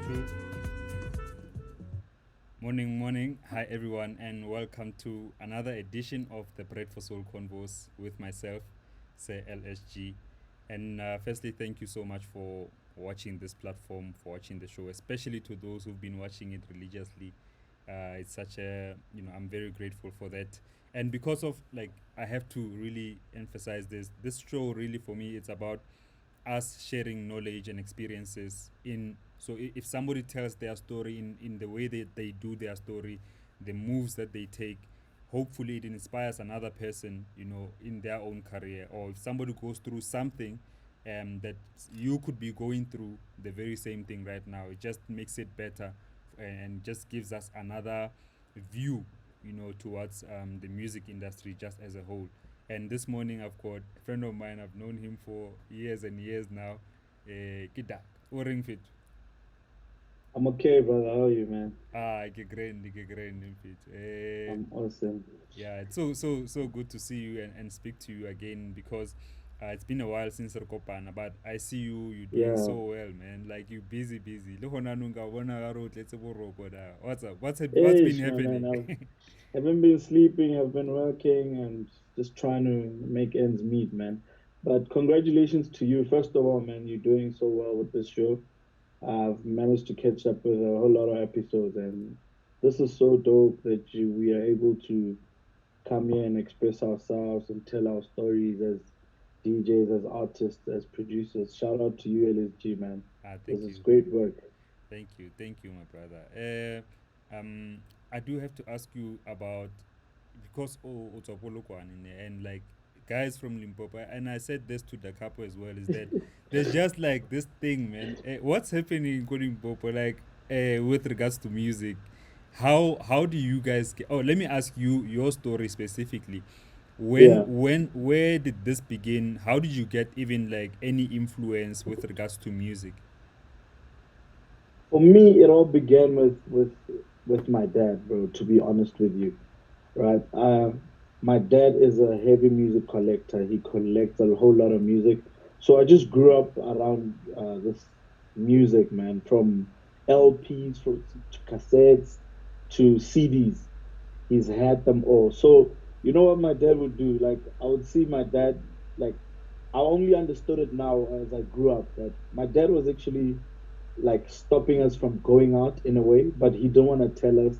Two. Morning, morning. Hi, everyone, and welcome to another edition of the Bread for Soul Convos with myself, Sir LSG. And firstly, thank you so much for watching this platform, for watching the show, especially to those who've been watching it religiously. It's such a, I'm very grateful for that. And because of, I have to really emphasize this show really for me, it's about us sharing knowledge and experiences in if somebody tells their story in the way that they do their story, the moves that they take, hopefully it inspires another person, in their own career. Or if somebody goes through something that you could be going through the very same thing right now, it just makes it better and just gives us another view, towards the music industry just as a whole. And this morning, I've got a friend of mine. I've known him for years and years now. Kida, Oring Fit. I'm okay, brother. How are you, man? Ke grand Fit. I'm awesome. Yeah, it's so good to see you and speak to you again because it's been a while since Rokopana, but I see you doing Yeah. so well, man. Like you busy. Look on let's what's been Ish, man. happening? I haven't been sleeping. I've been working and just trying to make ends meet, man. But congratulations to you. First of all, man, you're doing so well with this show. I've managed to catch up with a whole lot of episodes, and this is so dope that we are able to come here and express ourselves and tell our stories as DJs, as artists, as producers. Shout out to you, LSG, man. This Thank is you. great work. Thank you, my brother. I do have to ask you about because Otsopolokwane and like guys from Limpopo, and I said this to the couple as well, is that there's just like this thing, man. What's happening in Limpopo, like with regards to music? How do you guys get? Oh, let me ask you your story specifically. Yeah. Where did this begin? How did you get even like any influence with regards to music? For me, it all began with my dad, bro. To be honest with you, right? My dad is a heavy music collector. He collects a whole lot of music. So I just grew up around this music, man, from LPs to cassettes to CDs. He's had them all. So you know what my dad would do? Like I would see my dad, like I only understood it now as I grew up that my dad was actually like stopping us from going out in a way, but he don't want to tell us,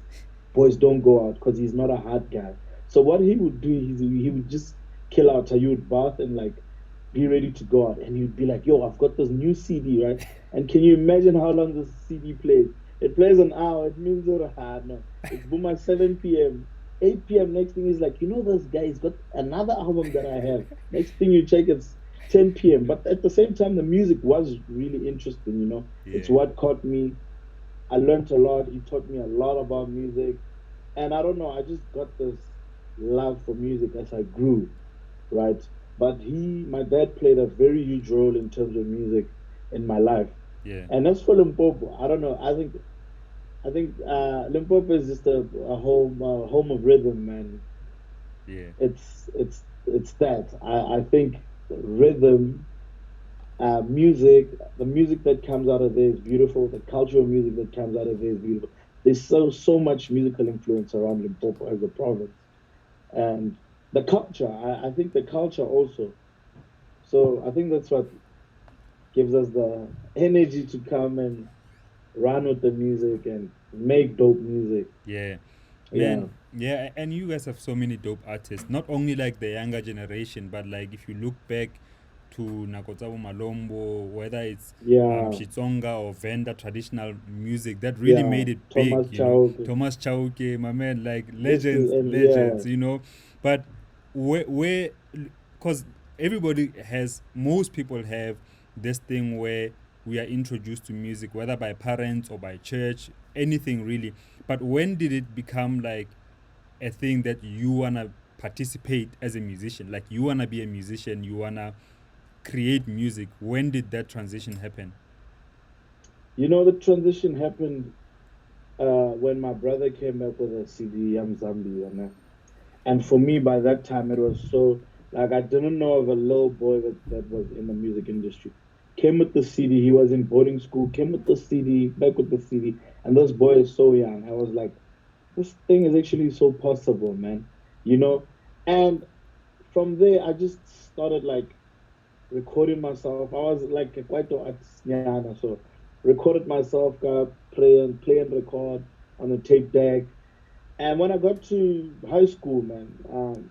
boys, don't go out because he's not a hard guy. So what he would do is he would just kill out a youth bath and like be ready to go out, and he'd be like, "Yo, I've got this new CD, right? And can you imagine how long this CD plays? It plays an hour. It means no, it's boom at 7 p.m. 8 p.m. Next thing is like, this guy's got another album that I have. Next thing you check, it's 10 p.m. But at the same time, the music was really interesting. It's Yeah. what caught me. I learned a lot. He taught me a lot about music. And I don't know, I just got this love for music as I grew, right? But my dad played a very huge role in terms of music in my life. Yeah. And as for Limpopo, I don't know. I think Limpopo is just a home of rhythm, man. Yeah. It's that. I think rhythm, music, the music that comes out of there is beautiful. The cultural music that comes out of there is beautiful. There's so much musical influence around Limpopo as a province, and the culture. I think the culture also. So I think that's what gives us the energy to come and run with the music and make dope music. Yeah, Yeah, man. Yeah, and you guys have so many dope artists. Not only like the younger generation, but like if you look back to Nakotsabo Malombo, whether it's yeah, Shitsonga or Venda traditional music, that really yeah. made it big. Thomas Chauke. Thomas Chauke, my man, like This is and legends. yeah, But where, because everybody has, most people have this thing where we are introduced to music, whether by parents or by church, anything really. But when did it become like a thing that you wanna participate as a musician? Like you wanna be a musician, you wanna create music. When did that transition happen? the transition happened when my brother came back with a CD, Yam Zambi, and for me by that time it was so like I didn't know of a little boy that was in the music industry. came with the CD. He was in boarding school, came with the CD, back with the CD. And this boy is so young. I was like, this thing is actually so possible, man. You know? And from there, I just started like recording myself. I was like quite a artist, so recorded myself, play and record on the tape deck. And when I got to high school, man,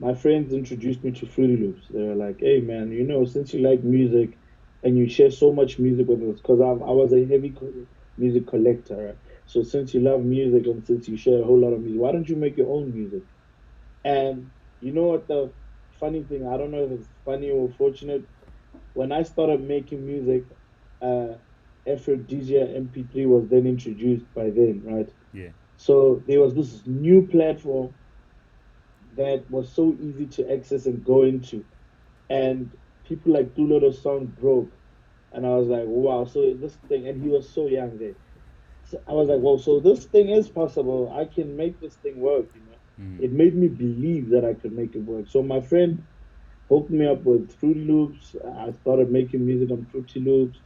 my friends introduced me to Fruity Loops. They were like, "Hey, man, since you like music and you share so much music with us, because I was a heavy music collector, right? So since you love music and since you share a whole lot of music, why don't you make your own music?" And you know what the funny thing? I don't know if it's funny or fortunate. When I started making music, uh, Aphrodisia MP3 was then introduced by then, right? Yeah. So there was this new platform that was so easy to access and go into. And people like Tulo's song broke. And I was like, wow, so this thing, and he was so young then. So I was like, well, so this thing is possible. I can make this thing work. Mm. It made me believe that I could make it work. So my friend hooked me up with Fruity Loops. I started making music on Fruity Loops.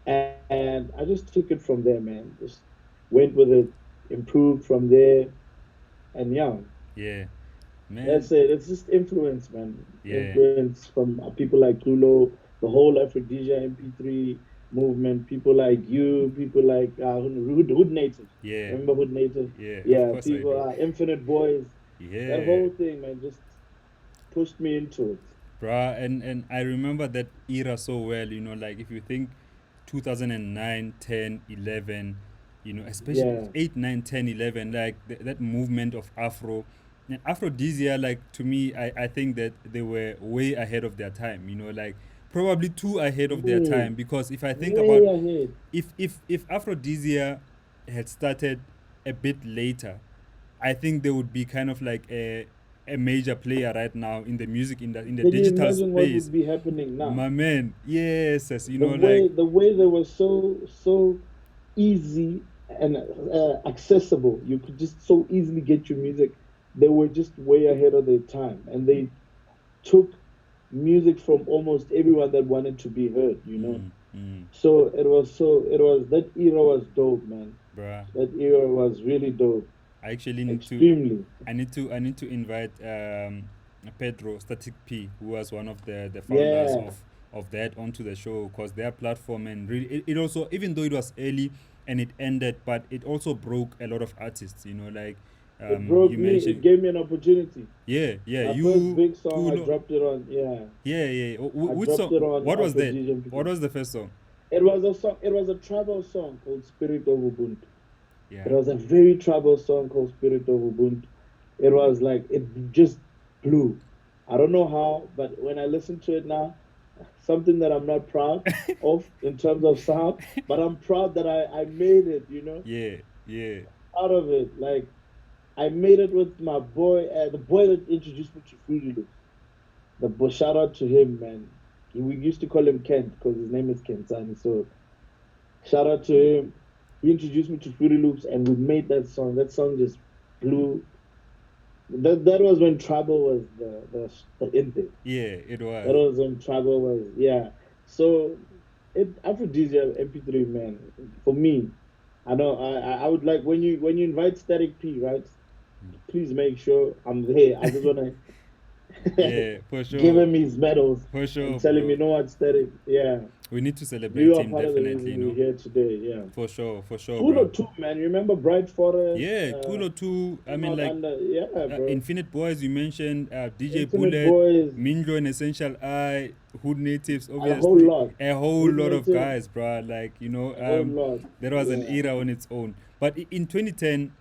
And I just took it from there, man. Just went with it, improved from there. And yeah, Yeah. Man. that's it. It's just influence, man. Yeah. Influence from people like Tulo, the whole Aphrodisia MP3 movement, people like you, people like Hood Natives. Yeah. Remember Hood Natives? Yeah. Of Yeah, course I people, do. Infinite Boys. That Yeah. whole thing, man, just pushed me into it. Bruh, and I remember that era so well, like if you think 2009, 10, 11, especially Yeah, 8, 9, 10, 11, like that movement of Afro. And Aphrodisia, like to me, I think that they were way ahead of their time, like probably too ahead of their way, time. Because if I think way about, ahead. if Aphrodisia had started a bit later, I think they would be kind of like a major player right now in the music in the Can you digital imagine what space. would be happening now? My man, yes, yes, like The way they were so easy and accessible. You could just so easily get your music. They were just way ahead of their time, and they took music from almost everyone that wanted to be heard. mm, mm, So it was that era was dope, man. bruh. That era was really dope, I actually need to extremely. I need to invite Pedro Static P, who was one of the founders Yeah, of that, onto the show, because their platform, and really it also, even though it was early and it ended, but it also broke a lot of artists, like it broke you me. It mentioned. gave me an opportunity. Yeah, yeah, My first you, big song, I Tulo. dropped it on. Yeah, Yeah, yeah. I Which dropped song? it on What was that? Aphrodisian What P3. was the first song? It was a song. It was a tribal song called "Spirit of Ubuntu." It Yeah. was a very tribal song called "Spirit of Ubuntu." It was like it just blew. I don't know how, but when I listen to it now, something that I'm not proud of in terms of sound, but I'm proud that I made it. Yeah, yeah. Out of it. Like I made it with my boy, the boy that introduced me to Fruity Loops. The boy, shout out to him, man. We used to call him Kent because his name is Kentani. So shout out to him. He introduced me to Fruity Loops, and we made that song. That song just blew. That was when Trouble was the in thing. Yeah, it That was. was when Trouble was, yeah. So Aphrodisia MP3, man. For me, I know I would like when you invite Static P, right? Please make sure I'm there. I just wanna Yeah, for give sure. him his medals For and sure, tell him, bro. you know what, Static, yeah, We need to you celebrate are him part of the definitely, reason we're here today. Yeah. For sure, bro. Tulo too, man. You remember Bright Forest? Yeah, Tulo too. I Came mean, out like under, yeah, bro. Infinite Boys, you mentioned, DJ Infinite Bullet, Boys Minjo and Essential I, Hood Natives, a whole obviously, lot. a whole Hood lot of Native, guys, bro. Like, a whole lot. that was an Yeah. era on its own. But in 2010,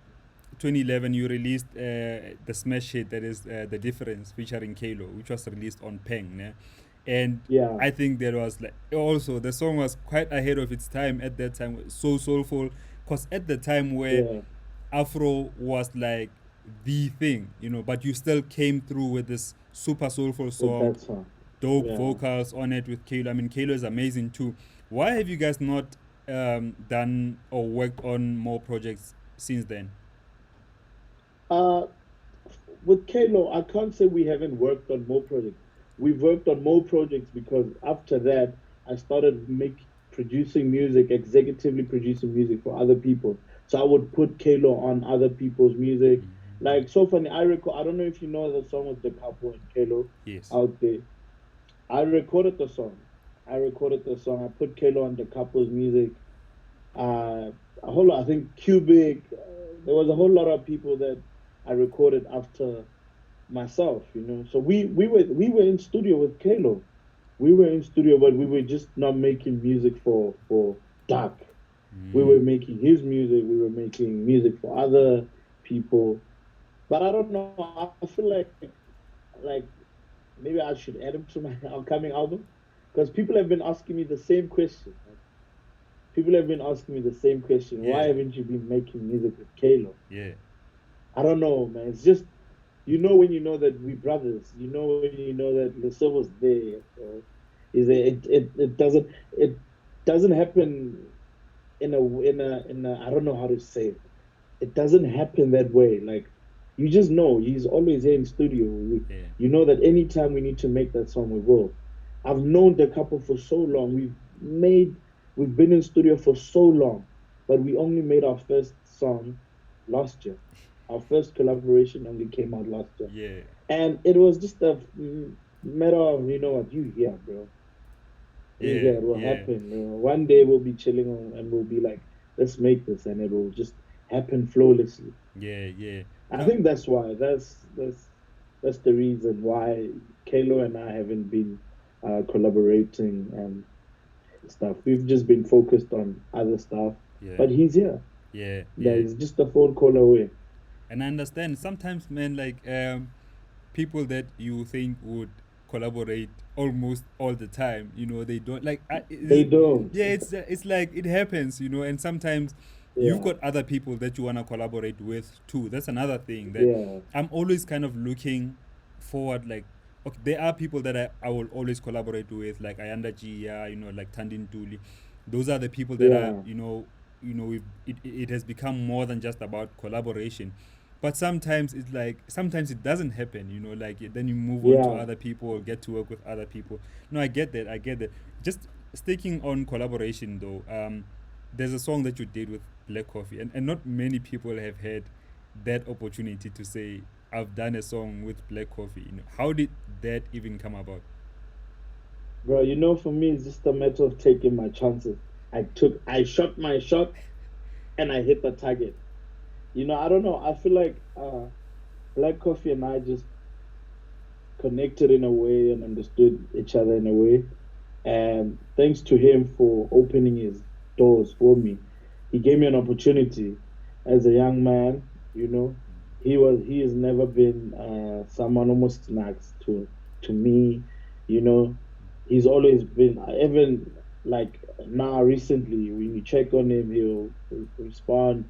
2011, you released the smash hit that is The Difference, featuring Kalo, which was released on Peng. Ne? And Yeah. I think that was like, also the song was quite ahead of its time at that time, so soulful. Because at the time where Yeah. Afro was like the thing, but you still came through with this super soulful With song, that song. dope Yeah. vocals on it with Kalo. I mean, Kalo is amazing too. Why have you guys not done or worked on more projects since then? Uh, with Kalo, I can't say we haven't worked on more projects. We've worked on more projects because after that, I started producing music, executively producing music for other people. So I would put Kalo on other people's music. Mm-hmm. Like so funny, I record. I don't know if you know the song with the couple and Kalo Yes. out there. I recorded the song. I recorded the song. I put Kalo on the couple's music. A whole lot. I think Cubic. There was a whole lot of people that I recorded after myself. So we were in studio with Kalo. We were in studio, but we were just not making music for Dark. We Mm. were making his music. We were making music for other people. But I don't know. I feel like maybe I should add him to my upcoming album because people have been asking me the same question. Right? People have been asking me the same question. Why Yeah. haven't you been making music with Kalo? Yeah. I don't know, man. It's just when you know that we brothers. When you know that Lisa was there. Is it doesn't happen in a I don't know how to say it. It doesn't happen that way. Like you just know he's always here in studio. Yeah. You know that anytime we need to make that song, we will. I've known the couple for so long. Made we've been in studio for so long, but we only made our first song last year. Our first collaboration only came out last year, Yeah. and it was just a matter of what you hear, bro. You Yeah. hear it will Yeah. happen. One day we'll be chilling and we'll be like, let's make this, and it will just happen flawlessly. Yeah. Yeah. I No. think that's why. That's the reason why Kalo and I haven't been collaborating and stuff. We've just been focused on other stuff. Yeah. But he's here. Yeah. Yeah, Yeah. he's just a phone call away. And I understand sometimes, man, like people that you think would collaborate almost all the time, they don't like. They don't. Yeah, it's like it happens, and sometimes you've Yeah, got other people that you wanna collaborate with too. That's another thing that yeah, I'm always kind of looking forward. Like, okay, there are people that I will always collaborate with, like Ayanda G, yeah, like Tandin Tuli. Those are the people that are, yeah, it has become more than just about collaboration, but sometimes it's like sometimes it doesn't happen, like then you move on to yeah. other people, get to work with other people. No, I get that. Just sticking on collaboration though, there's a song that you did with Black Coffee, and not many people have had that opportunity to say, I've done a song with Black Coffee. How did that even come about? Bro, for me, it's just a matter of taking my chances. I shot my shot and I hit the target. I don't know. I feel like Black Coffee and I just connected in a way and understood each other in a way. And thanks to him for opening his doors for me. He gave me an opportunity as a young man. He has never been someone almost next to me. You know, he's always been even like now recently when you check on him, he'll respond.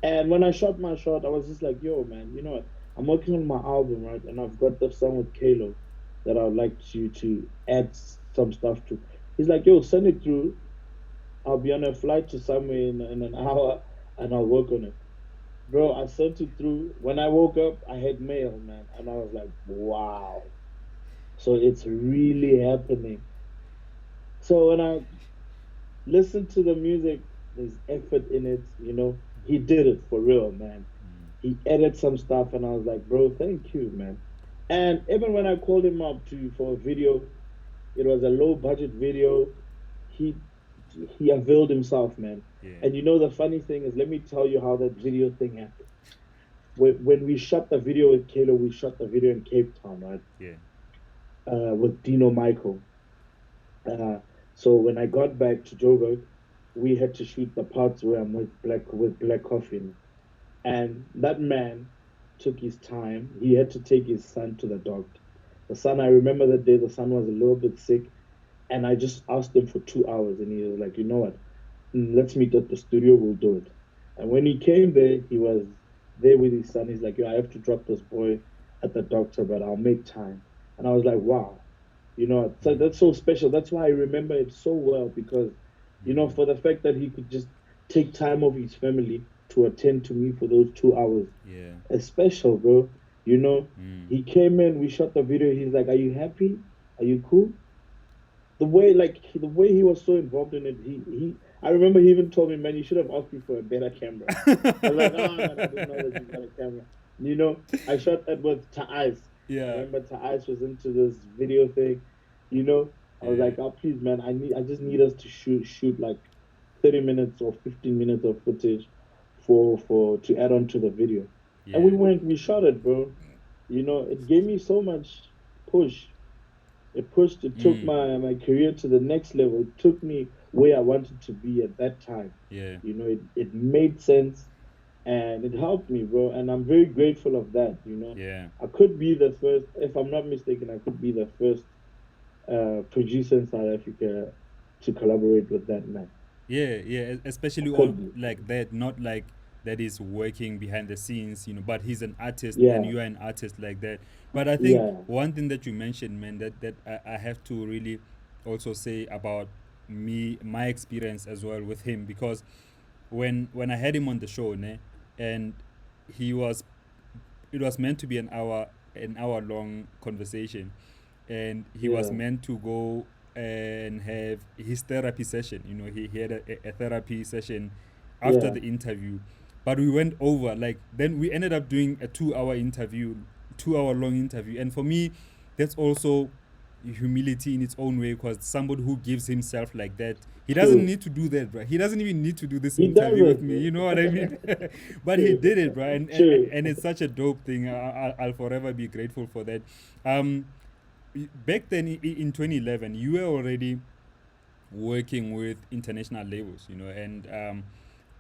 And when I shot my shot, I was just like, yo, man, you know what? I'm working on my album, right? And I've got the song with Kalo that I would like you to add some stuff to. He's like, yo, send it through. I'll be on a flight to somewhere in an hour and I'll work on it. Bro, I sent it through. When I woke up, I had mail, man. And I was like, wow. So it's really happening. So when I listen to the music, there's effort in it. He did it for real, man. He added some stuff, and I was like, bro, thank you, man. And even when I called him up to for a video, it was a low budget video. He he availed himself, man. Yeah. And the funny thing is, let me tell you how that video thing happened. When we shot the video with Kalo, we shot the video in Cape Town, right? Yeah. With Dino Michael. Uh, so when I got back to Joburg, we had to shoot the parts where I'm with Black Coffin. And that man took his time. He had to take his son to the doctor. The son, I remember that day, the son was a little bit sick. And I just asked him for 2 hours. And he was like, you know what? Let's meet at the studio. We'll do it. And when he came there, he was there with his son. He's like, yo, I have to drop this boy at the doctor, but I'll make time. And I was like, wow. So that's so special. That's why I remember it so well because, for the fact that he could just take time off his family to attend to me for those 2 hours. Yeah. It's special, bro. You know, Mm. he came in, we shot the video. He's like, are you happy? Are you cool? the way he was so involved in it, I remember he even told me, man, you should have asked me for a better camera. I was like, oh man, I didn't know that you got a camera. You know, I shot that with Ta'ais. I Yeah, remember Ta'ais was into this video thing. You know, I was yeah, like, oh please, man, I just need us to shoot like 30 minutes or 15 minutes of footage for to add on to the video. And yeah, we shot it, bro. You know, it gave me so much push. It took mm, my career to the next level. It took me where I wanted to be at that time. yeah, You know, it made sense and it helped me, bro. And I'm very grateful of that, you know. yeah. I could be the first, if I'm not mistaken, I could be the first producer in South Africa to collaborate with that man. Yeah, yeah, I especially all could be. like that, not like that is working behind the scenes, but he's an artist and Yeah, you are an artist like that. But I think yeah, one thing that you mentioned, man, that I have to really also say about my experience as well with him, because when I had him on the show, ne, and he was it was meant to be an hour long conversation, and he was yeah, meant to go and have his therapy session. He had a therapy session after yeah. the interview, but we went over. Like then we ended up doing a 2 hour interview, 2 hour long interview, and for me, that's also humility in its own way, because somebody who gives himself like that, he doesn't True. need to do that, bro. He doesn't even need to do this He interview with doesn't, me, you bro. know what I mean? But he True, did it, bro, true. and it's such a dope thing. I'll forever be grateful for that. um Back then in 2011, you were already working with international labels, and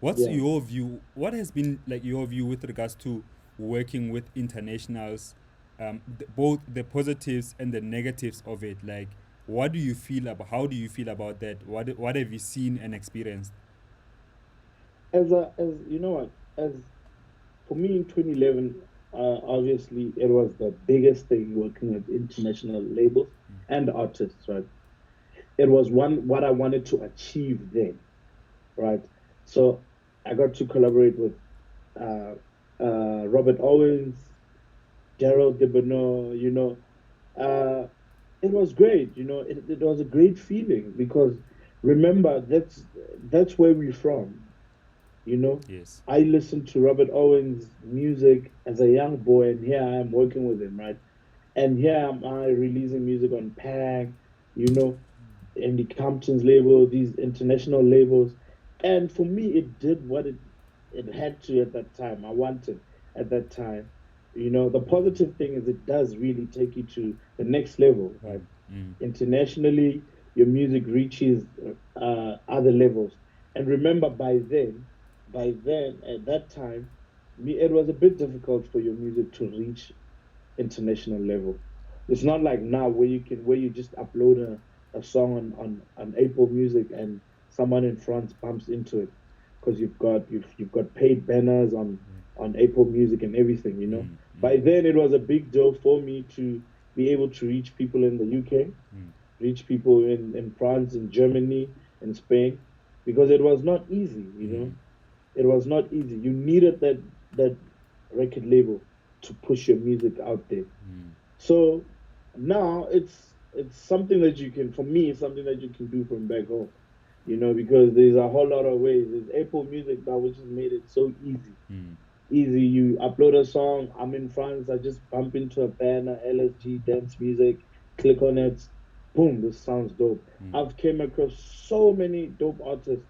what's Yeah. your view? What has been like your view with regards to working with internationals, both the positives and the negatives of it? Like, what do you feel about? How do you feel about that? What have you seen and experienced? As you know what, as for me in 2011, obviously it was the biggest thing working with international labels and artists, right? It was what I wanted to achieve then, right? So I got to collaborate with uh, Robert Owens, Daryl Debono, uh, it was great, it was a great feeling because remember that's where we're from, you know. Yes. I listened to Robert Owens' music as a young boy, and here I am working with him, right? And here am I releasing music on PAG, you know, and the Compton's label, these international labels. And for me, it did what it had to at that time. I wanted at that time. You know, the positive thing is it does really take you to the next level, right? Mm, mm, Internationally, your music reaches other levels. And remember, by then, at that time, it was a bit difficult for your music to reach international level. It's not like now where you just upload a song on Apple Music and someone in France bumps into it because you've got paid banners on Apple Music and everything, you know. mm, By mm, then it was a big deal for me to be able to reach people in the UK, mm, reach people in France, in Germany, in Spain, because it was not easy, you know. mm, It was not easy. You needed that record label to push your music out there. mm. So now it's something that you can, for me, it's something that you can do from back home, because there's a whole lot of ways. There's Apple Music now, which has made it so easy. Mm. Easy, you upload a song. I'm in France. I just bump into a banner, LSG dance music, click on it, boom, this sounds dope. Mm. I've came across so many dope artists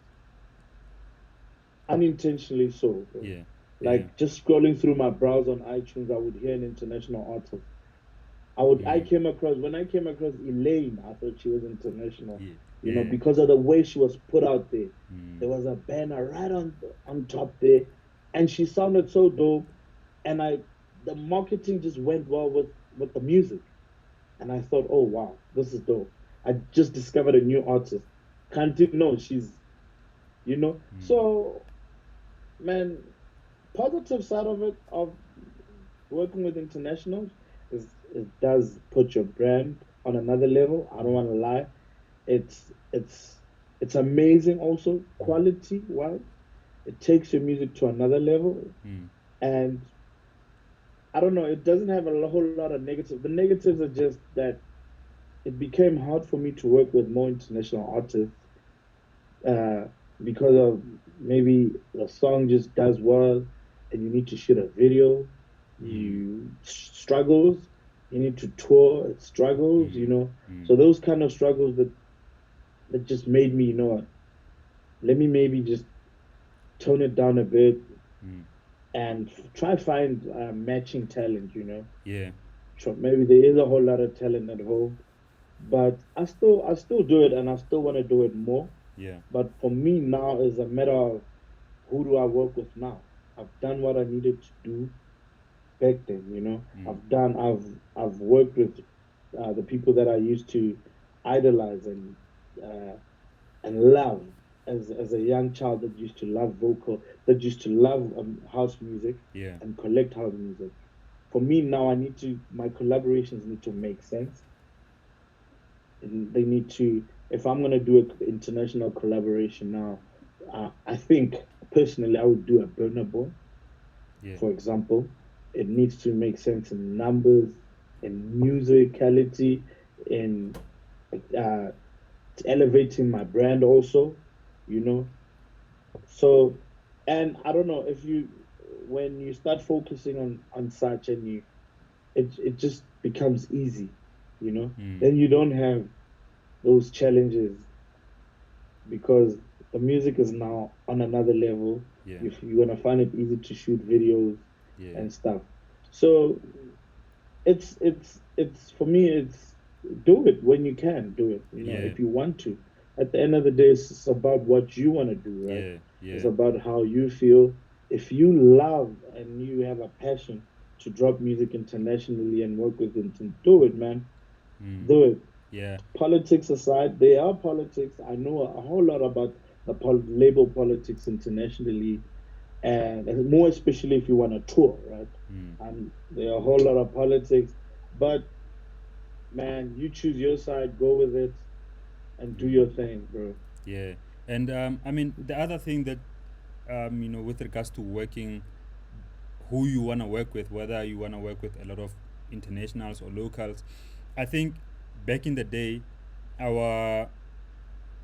unintentionally so, bro. Yeah, yeah. Like just scrolling through my browser on iTunes, I would hear an international artist. I Mm. came across when I came across Elaine, I thought she was international, Yeah, yeah. because of the way she was put out there. Mm. There was a banner right on top there, and she sounded so dope. And the marketing just went well with the music, and I thought, oh wow, this is dope. I just discovered a new artist. Can't you know she's. Mm. So man, positive side of it of working with internationals is it does put your brand on another level. I don't Mm. want to lie. It's amazing also quality wise. It takes your music to another level. Mm. And I don't know, it doesn't have a whole lot of negative. The negatives are just that it became hard for me to work with more international artists uh, because of maybe the song just does well and you need to shoot a video, Mm, you struggles, you need to tour, it struggles, mm, mm, So those kind of struggles that just made me, what, let me maybe just tone it down a bit mm. and try find matching talent. Yeah, So maybe there is a whole lot of talent at home, but I still do it and I still want to do it more. yeah. But for me now is a matter of who do I work with now? I've done what I needed to do back then. Mm, I've worked with the people that I used to idolize uh, and love as a young child that used to love that used to love house music yeah. and collect house music. For me now, my collaborations need to make sense. And they need to, if I'm gonna do an international collaboration now, I think personally I would do a burner boy, Yeah. for example. It needs to make sense in numbers, in musicality, in uh, elevating my brand also, you know. So, and I don't know if when you start focusing on such and it just becomes easy. Mm, Then you don't have those challenges because the music is now on another level. yeah. You're gonna find it easy to shoot videos Yeah. and stuff. So it's for me it's do it when you can do it, Yeah. if you want to. At the end of the day, it's about what you want to do, right? Yeah. It's Yeah. about how you feel. If you love and you have a passion to drop music internationally and work with it, do it, man. Mm, Do it. yeah. Politics aside, there are politics. I know a whole lot about the label politics internationally, and more especially if you want to tour, right? Mm, There are a whole lot of politics, but man, you choose your side, go with it, and do mm, your thing, bro. yeah. And I mean, the other thing that with regards to working, who you want to work with, whether you want to work with a lot of internationals or locals, I think back in the day, our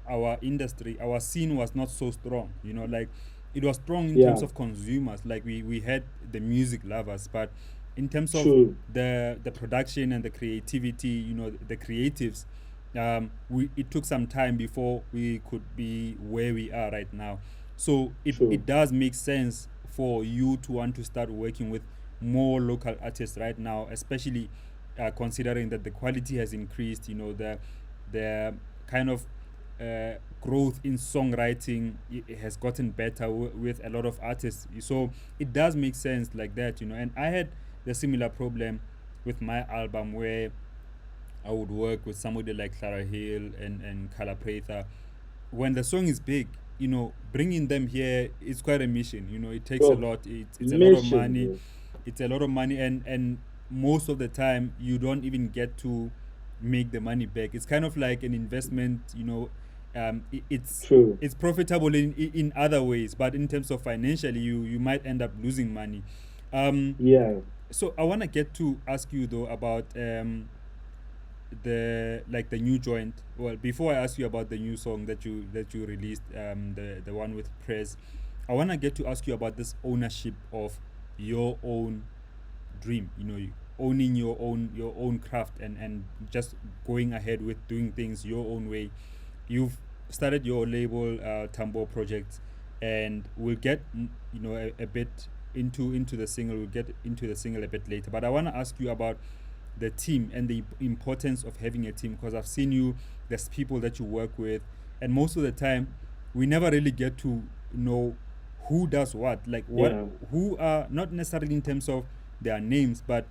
our industry, our scene was not so strong. Like it was strong in terms Yeah, of consumers. Like we had the music lovers, but in terms of true, the production and the creativity, the creatives, we it took some time before we could be where we are right now. So it true. does make sense for you to want to start working with more local artists right now, especially considering that the quality has increased. The kind of growth in songwriting it has gotten better with a lot of artists. So it does make sense like that. And I had the similar problem with my album where I would work with somebody like Clara Hill and Kala Pratha. When the song is big, bringing them here is quite a mission. It takes a Bro, lot. It's a lot of mission, money. bro. It's a lot of money, and most of the time you don't even get to make the money back. It's kind of like an investment. It's True. it's profitable in other ways, but in terms of financially, you might end up losing money. Um, Yeah, so I want to get to ask you though about the new joint. Well, before I ask you about the new song that you released, the one with Prez, I want to get to ask you about this ownership of your own dream. Owning your own craft and just going ahead with doing things your own way. You've started your label, Tambo Project, and we'll get a bit into the single. We'll get into the single a bit later, but I want to ask you about the team and the importance of having a team, because I've seen you, there's people that you work with, and most of the time we never really get to know who does what, like what, yeah. who are not necessarily in terms of their names, but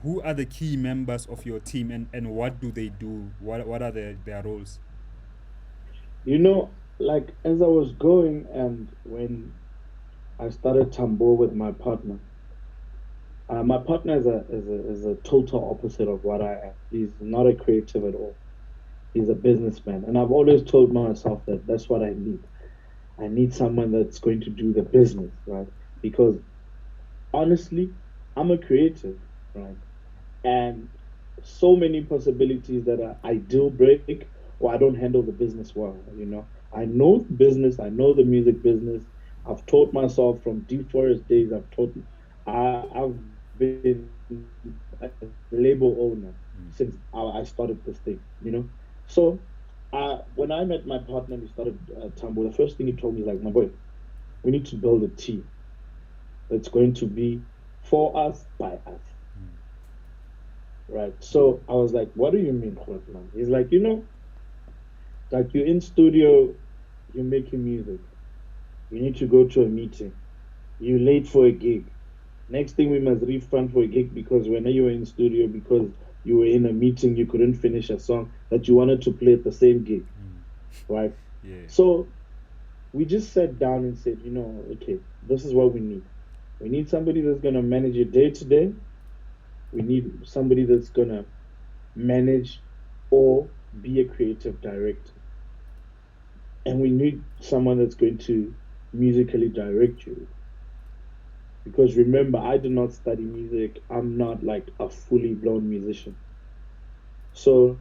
who are the key members of your team, and what do they do, what are their roles. Like as I was going and when I started Tambo with my partner is a total opposite of what I am. He's not a creative at all. He's a businessman, and I've always told myself that that's what I need. I need someone that's going to do the business, right? Because honestly, I'm a creative, right? And so many possibilities that I deal break or I don't handle the business well. I know business, I know the music business. I've taught myself from deep forest days. I've been a label owner since I started this thing. So when I met my partner and we started Tambo, the first thing he told me is like, my boy, we need to build a team that's going to be for us by us. Right. So I was like, what do you mean, man? He's like, like you're in studio, you're making music. You need to go to a meeting. You're late for a gig. Next thing we must refund for a gig because when you were in studio, because you were in a meeting, you couldn't finish a song that you wanted to play at the same gig. Right. Yeah. So we just sat down and said, okay, this is what we need. We need somebody that's gonna manage your day to day. We need somebody that's gonna manage or be a creative director. And we need someone that's going to musically direct you. Because remember, I did not study music. I'm not like a fully blown musician. So,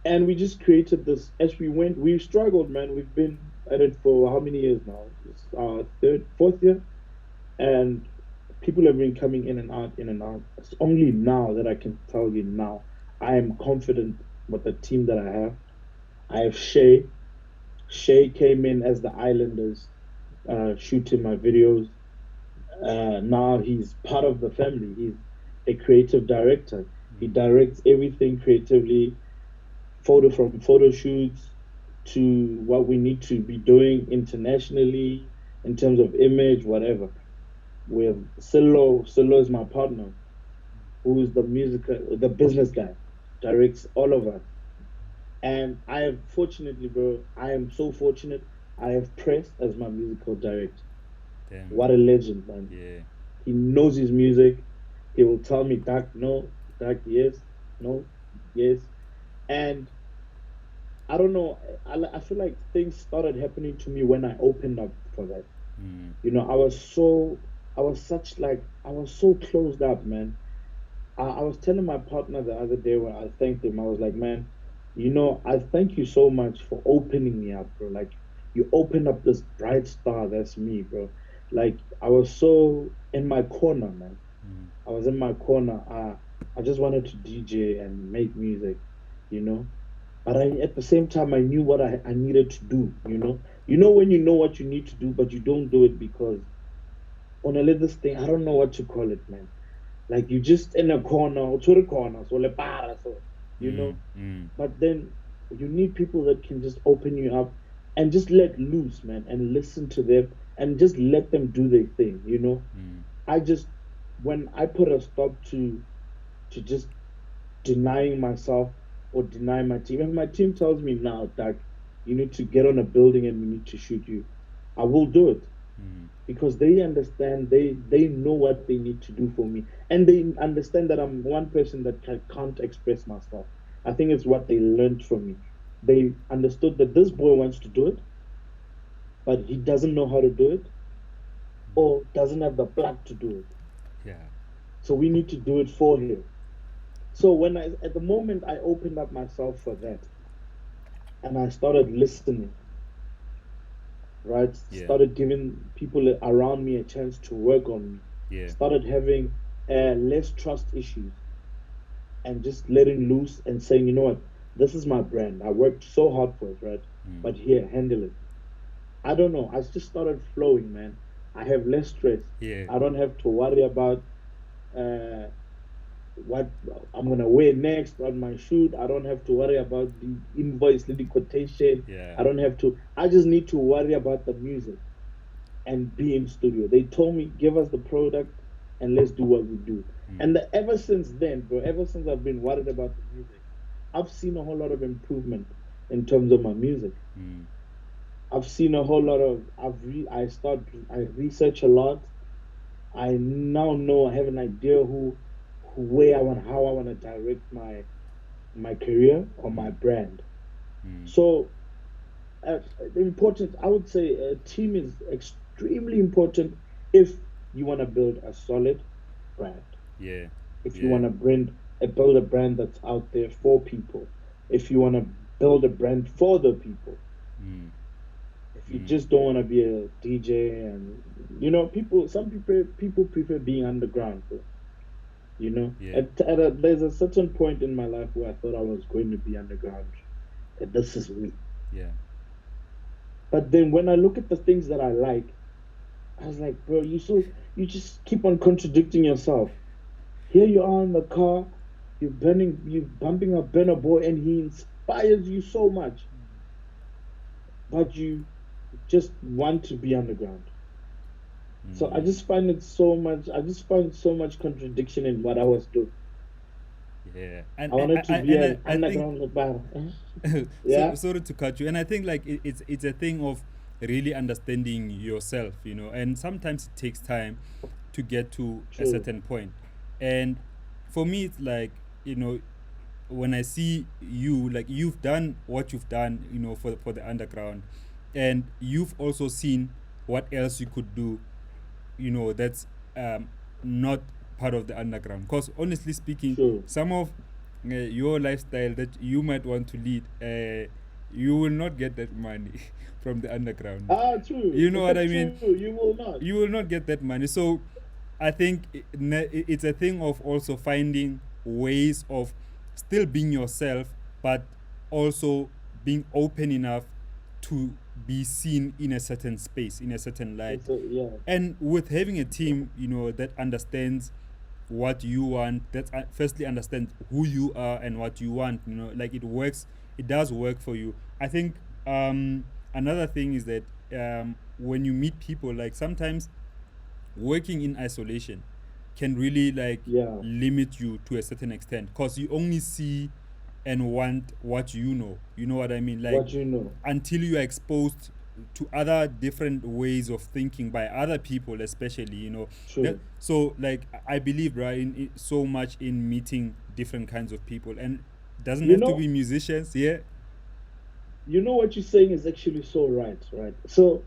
and we just created this as we went. We struggled, man. We've been at it for how many years now? It's our third, fourth year. And people have been coming in and out, in and out. It's only now that I can tell you now. I am confident with the team that I have. I have Shay. Shay came in as the Islanders, shooting my videos. Now he's part of the family. He's a creative director. He directs everything creatively, from photo shoots to what we need to be doing internationally in terms of image, whatever. With Silo, Silo is my partner, who is the business guy, directs all of us. And I have, fortunately, bro, I am so fortunate. I have Press as my musical director. Damn. What a legend, man. Yeah. He knows his music. He will tell me, Dark, no, Dark, yes, no, yes. And I don't know, I feel like things started happening to me when I opened up for that. I was so closed up, man. I was telling my partner the other day when I thanked him, I was like, man, I thank you so much for opening me up, bro. Like, you opened up this bright star that's me, bro. Like, I was so in my corner, man. I was in my corner. I just wanted to DJ and make music, you know. But at the same time, I knew what I needed to do, you know. When you know what you need to do, but you don't do it because on a little thing, I don't know what to call it, man. Like you just in a corner, to the corner, so le para, so you know. But then you need people that can just open you up and just let loose, man, and listen to them and just let them do their thing, you know. I just when I put a stop to just denying myself or denying my team. If my team tells me now that you need to get on a building and we need to shoot you, I will do it because they understand, they know what they need to do for me, and they understand that I'm one person that can't express myself. I think it's what they learned from me. They understood that this boy wants to do it, but he doesn't know how to do it or doesn't have the plug to do it. Yeah. So we need to do it for him. So at the moment I opened up myself for that and I started listening, right? Yeah. Started giving people around me a chance to work on me. Yeah. Started having less trust issues and just letting loose and saying, you know what, this is my brand. I worked so hard for it, right? But here, handle it. I don't know. I just started flowing, man. I have less stress. Yeah. I don't have to worry about uh, what I'm gonna wear next on my shoot. I don't have to worry about the invoice, the quotation. Yeah. I don't have to. I just need to worry about the music and be in studio. They told me, give us the product and let's do what we do. And ever since then, bro, ever since I've been worried about the music, I've seen a whole lot of improvement in terms of my music. I've seen a whole lot of. I research a lot. I now know, I have an idea where I want, how I want to direct my career or my brand. So the importance, I would say, a team is extremely important if you want to build a solid brand. Yeah. If you Yeah. want to build a brand that's out there for people. If you want to build a brand for the people, Mm. if you Mm. just don't want to be a DJ, and some people prefer being underground, bro. Yeah. There's a certain point in my life where I thought I was going to be underground, and this is me. Yeah. But then when I look at the things that I like, I was like, bro, you just keep on contradicting yourself. Here you are in the car, you bumping up Burna Boy, and he inspires you so much, but you just want to be underground. So Mm. I just find so much contradiction in what I was doing. Yeah. I wanted to be an I think underground rapper. so Yeah, sorry to cut you, and I think like it's a thing of really understanding yourself, and sometimes it takes time to get to a true, certain point. And for me it's like, you know when I see you, like you've done what you've done, for the underground, and you've also seen what else you could do, that's not part of the underground. Because honestly speaking, true. some of your lifestyle that you might want to lead, you will not get that money from the underground. Ah, true, You know what I mean? true. You will not. You will not get that money. So I think it's a thing of also finding ways of still being yourself, but also being open enough to be seen in a certain space, in a certain light. Yeah, And with having a team, that understands what you want, that firstly understands who you are and what you want, like it works, it does work for you. I think another thing is that when you meet people, like sometimes working in isolation can really like yeah. limit you to a certain extent, because you only see and want what you know what I mean, like What you know, until you are exposed to other different ways of thinking by other people, especially, that, true. so like I believe, right, in so much in meeting different kinds of people, and doesn't You have to be know, musicians, yeah. what you're saying is actually so right, right? So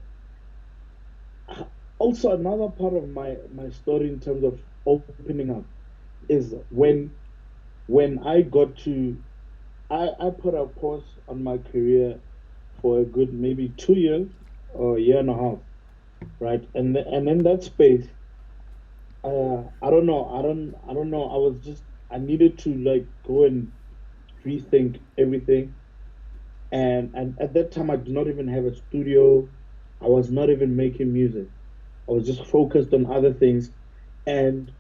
also another part of my story in terms of opening up is when I got to I put a pause on my career for a good maybe 2 years or a year and a half, right? And in that space, I don't know. I needed to like go and rethink everything. And at that time, I did not even have a studio. I was not even making music. I was just focused on other things. And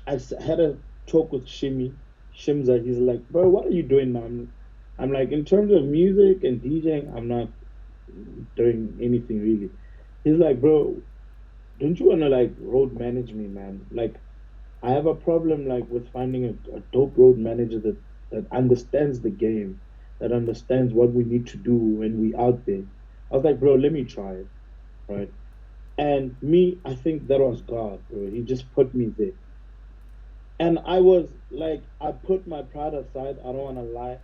had a talk with Shimza. He's like, bro, what are you doing now? I'm like, in terms of music and DJing, I'm not doing anything really. He's like, bro, don't you want to like road manage me, man? Like, I have a problem like with finding a dope road manager that understands the game, that understands what we need to do when we out there. I was like, bro, let me try it, right? And me, I think that was God, bro. He just put me there. And I was like, I put my pride aside. I don't want to lie.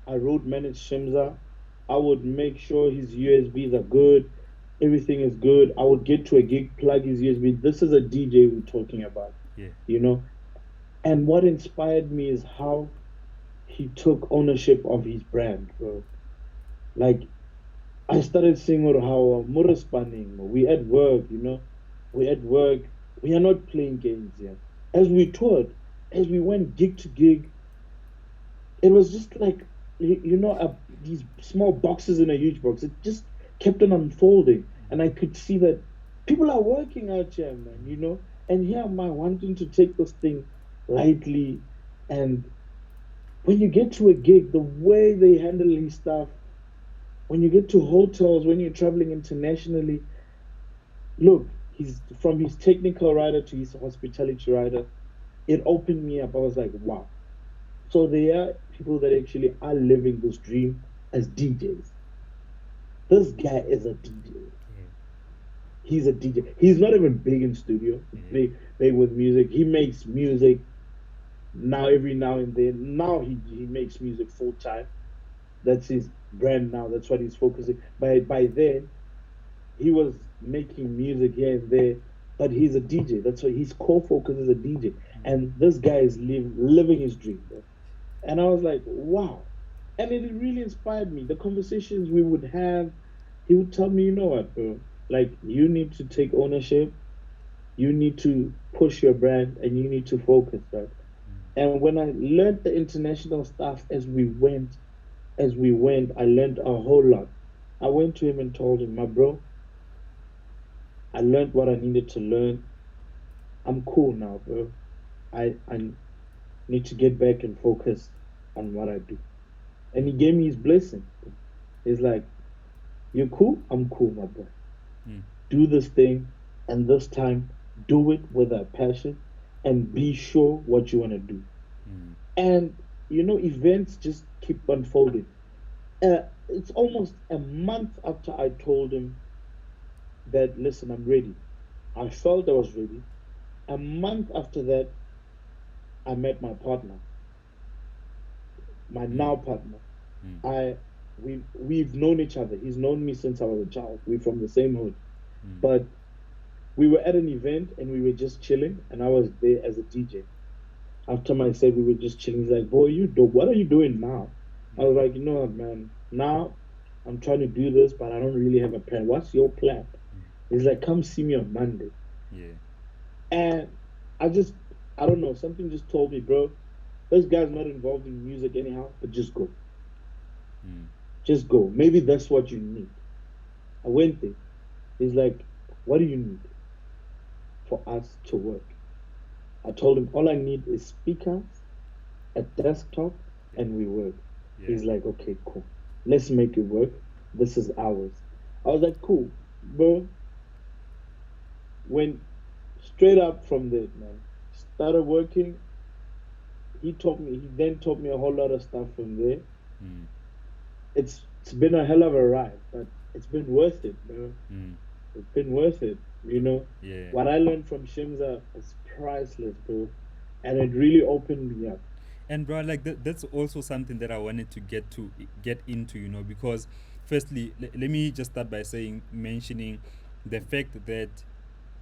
I road managed Shimza. I would make sure his USBs are good. Everything is good. I would get to a gig, plug his USB. This is a DJ we're talking about, Yeah. you know? And what inspired me is how he took ownership of his brand, bro. Like, I started seeing how Muraspaning, we at work, we at work. We are not playing games here. As we toured, as we went gig to gig, it was just like these small boxes in a huge box. It just kept on unfolding, and I could see that people are working out here, man. And here am I wanting to take this thing lightly. And when you get to a gig, the way they handle his stuff, when you get to hotels, when you're traveling internationally, look, he's from his technical writer to his hospitality writer. It opened me up. I was like, wow. So there are people that actually are living this dream as DJs. This guy is a DJ. Yeah. He's a DJ. He's not even big in studio, Yeah. big with music. He makes music now every now and then. Now he makes music full time. That's his brand now. That's what he's focusing. By then, he was making music here and there. but he's a DJ. That's why his core focus is a DJ. Mm. And this guy is living his dream, bro. And I was like, wow. And it really inspired me. The conversations we would have, he would tell me, you know what, bro? Like, you need to take ownership, you need to push your brand, and you need to focus, right? And when I learned the international stuff as we went, I learned a whole lot. I went to him and told him, my bro, I learned what I needed to learn. I'm cool now, bro. I need to get back and focus on what I do. And he gave me his blessing. He's like, you're cool? I'm cool, my bro. Mm. Do this thing, and this time, do it with a passion and be sure what you want to do. Mm. And, events just keep unfolding. It's almost a month after I told him that, listen, I'm ready. I felt I was ready. A month after that, I met my partner, my Mm. now partner. Mm. I we've known each other. He's known me since I was a child. We're from the same hood. Mm. But we were at an event and we were just chilling, and I was there as a DJ. After my set, we were just chilling. He's like, "Boy, you dope. What are you doing now?" I was like, "You know what, man? Now I'm trying to do this, but I don't really have a plan. What's your plan?" Mm. He's like, "Come see me on Monday." Yeah. And I just, I don't know, something just told me, bro, this guy's not involved in music anyhow, but just go. Mm. Just go. Maybe that's what you need. I went there. He's like, what do you need for us to work? I told him, all I need is speakers, a desktop, Yeah. and we work. Yeah. He's like, okay, cool. Let's make it work. This is ours. I was like, cool. Bro, when straight up from there, man, started working, he then taught me a whole lot of stuff from there. Mm. It's been a hell of a ride, but it's been worth it, bro. Mm. It's been worth it. Yeah. What I learned from Shimza is priceless, bro, and it really opened me up. And bro, like that's also something that I wanted to get into, because firstly, let me just start by saying mentioning the fact that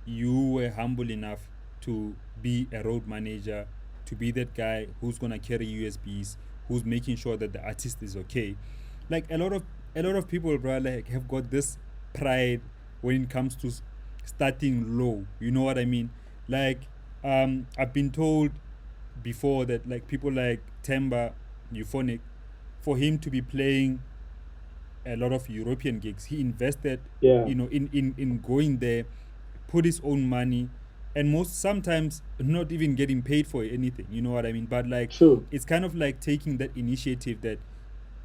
you were humble enough to be a road manager, to be that guy who's gonna carry USBs, who's making sure that the artist is okay. Like a lot of people, bro, like have got this pride when it comes to starting low. You know what I mean? Like, I've been told before that like people like Temba, Euphonic, for him to be playing a lot of European gigs, he invested, Yeah, in going there, put his own money, and most sometimes not even getting paid for anything. You know what I mean? But like, true. it's kind of like taking that initiative that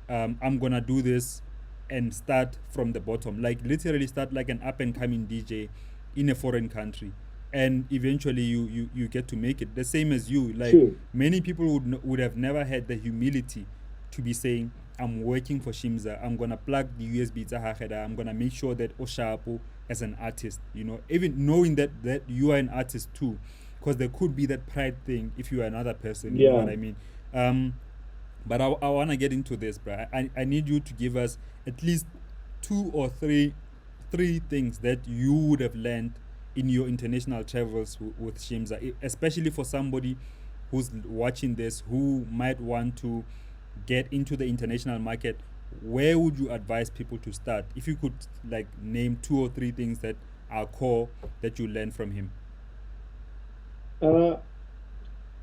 I'm gonna do this and start from the bottom, like literally start like an up and coming DJ in a foreign country, and eventually you get to make it. The same as you, like True. many people would have never had the humility to be saying, I'm working for Shimza, I'm gonna plug the USB to Haheda, I'm gonna make sure that Oshapo as an artist, even knowing that you are an artist too, because there could be that pride thing if you are another person, you know what Yeah. I mean? But I want to get into this, bro. I need you to give us at least two or three things that you would have learned in your international travels with Shimza, especially for somebody who's watching this who might want to get into the international market. Where would you advise people to start? If you could like name two or three things that are core that you learned from him. Uh,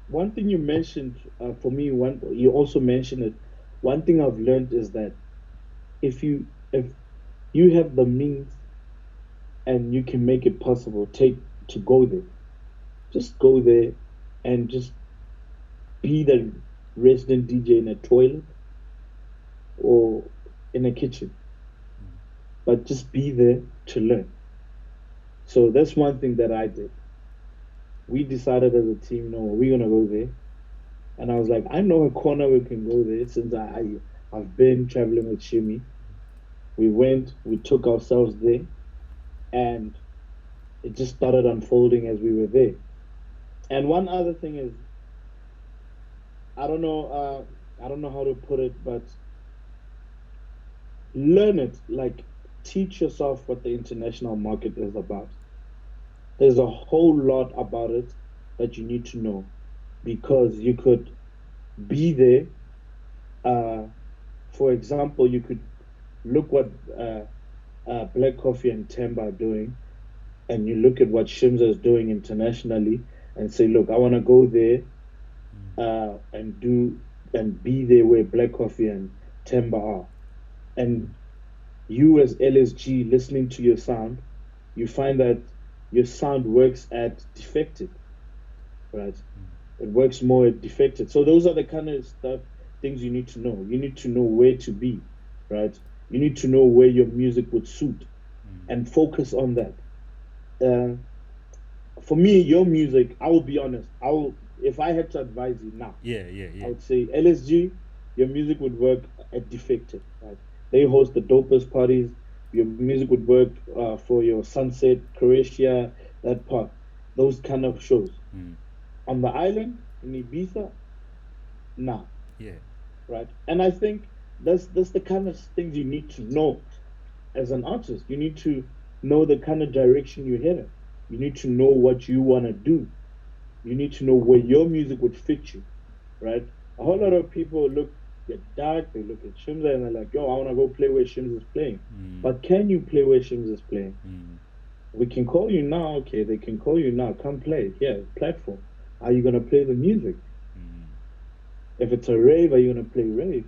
One thing you mentioned, for me, one you also mentioned it. One thing I've learned is that if you have the means and you can make it possible, take to go there. Just go there and just be the resident DJ in a toilet or in a kitchen, but just be there to learn. So that's one thing that I did. We decided as a team, no, we're gonna go there. And I was like, I know a corner we can go there since I've been traveling with Shimi. We went, we took ourselves there, and it just started unfolding as we were there. And one other thing is, I don't know, I don't know how to put it, but learn it. Like, teach yourself what the international market is about. there's a whole lot about it that you need to know because you could be there. Uh, for example, you could look what uh, Black Coffee and Temba are doing, and you look at what Shimza is doing internationally, and say, look, I want to go there and do and be there where Black Coffee and Temba are. And you as LSG listening to your sound, you find that your sound works at defected, right? It works more at defected. So those are the kind of stuff, things you need to know. You need to know where to be, right? You need to know where your music would suit and focus on that. Uh, for me, your music, I will be honest. I will, if I had to advise you now, Yeah, yeah, I yeah. would say LSG, your music would work at Defected, right? They host the dopest parties. Your music would work for your Sunset, Croatia, that part, those kind of shows. Mm. On the island in Ibiza, nah, Yeah. right? And I think that's the kind of things you need to know as an artist. You need to know the kind of direction you're heading. You need to know what you want to do. You need to know where your music would fit you, right? A whole lot of people look at Dark, they look at Shimza, and they're like, yo, I want to go play where Shimza is playing. Mm. But can you play where Shimza is playing? Mm. We can call you now. Okay, they can call you now. Come play. Yeah, platform. Are you going to play the music? Mm. If it's a rave, are you going to play rave?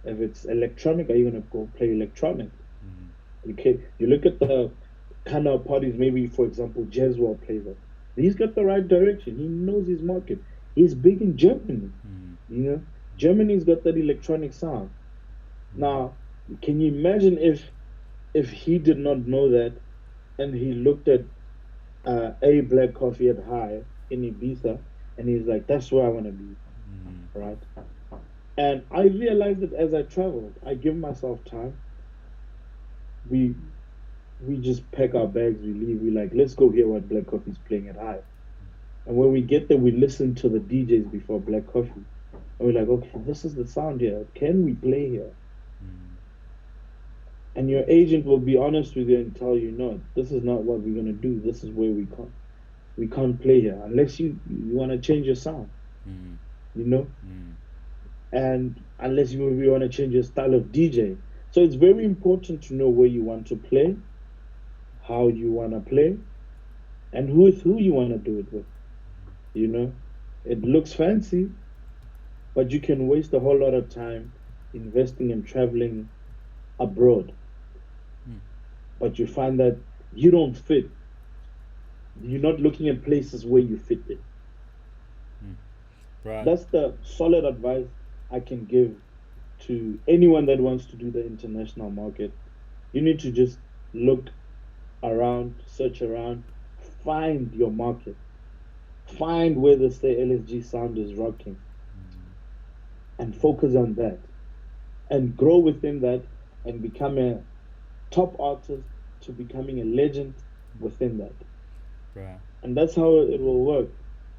If it's electronic, are you going to go play electronic? Mm. Okay, you look at the kind of parties, maybe, for example, Jeswell plays at. He's got the right direction. He knows his market. He's big in Germany. Mm. You know, Germany's got that electronic sound. Mm. Now, can you imagine if he did not know that and he looked at a Black Coffee at High in Ibiza and he's like, that's where I want to be, Mm. right? And I realized that as I traveled, I give myself time. We we just pack our bags, we leave. We like, let's go hear what Black Coffee's playing at High. And when we get there, we listen to the DJs before Black Coffee. And we're like, okay, this is the sound here. Can we play here? Mm. And your agent will be honest with you and tell you, no, this is not what we're gonna do. This is where we can't play here unless you want to change your sound, Mm. you know, Mm. and unless you maybe want to change your style of DJ. So it's very important to know where you want to play, how you want to play, and who you want to do it with. You know, it looks fancy, but you can waste a whole lot of time investing in traveling abroad, Mm. but you find that you don't fit. You're not looking at places where you fit in. Mm. Bruh. That's the solid advice I can give to anyone that wants to do the international market. You need to just look around, search around, find your market, find where the say LSG sound is rocking, and focus on that, and grow within that, and become a top artist to becoming a legend within that. Bruh. And that's how it will work.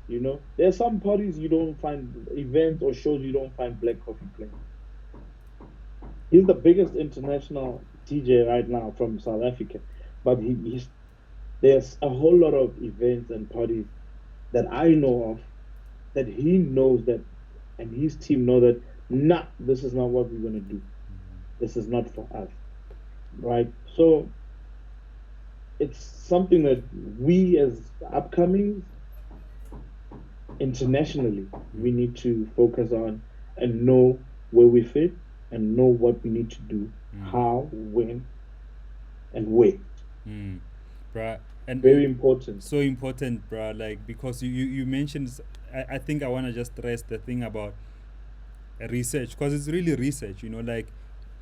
You know, there are some parties you don't find, events or shows you don't find Black Coffee playing. He's the biggest international DJ right now from South Africa, but there's a whole lot of events and parties that I know of that he knows that, and his team know that. Nah, this is not what we're gonna do. This is not for us, right? So it's something that we as upcomings internationally we need to focus on and know where we fit and know what we need to do, Mm. how, when, and where. Mm. Bruh. And Very important. so important, bruh. Like, because you mentioned, I think I want to just stress the thing about research, because it's really research, like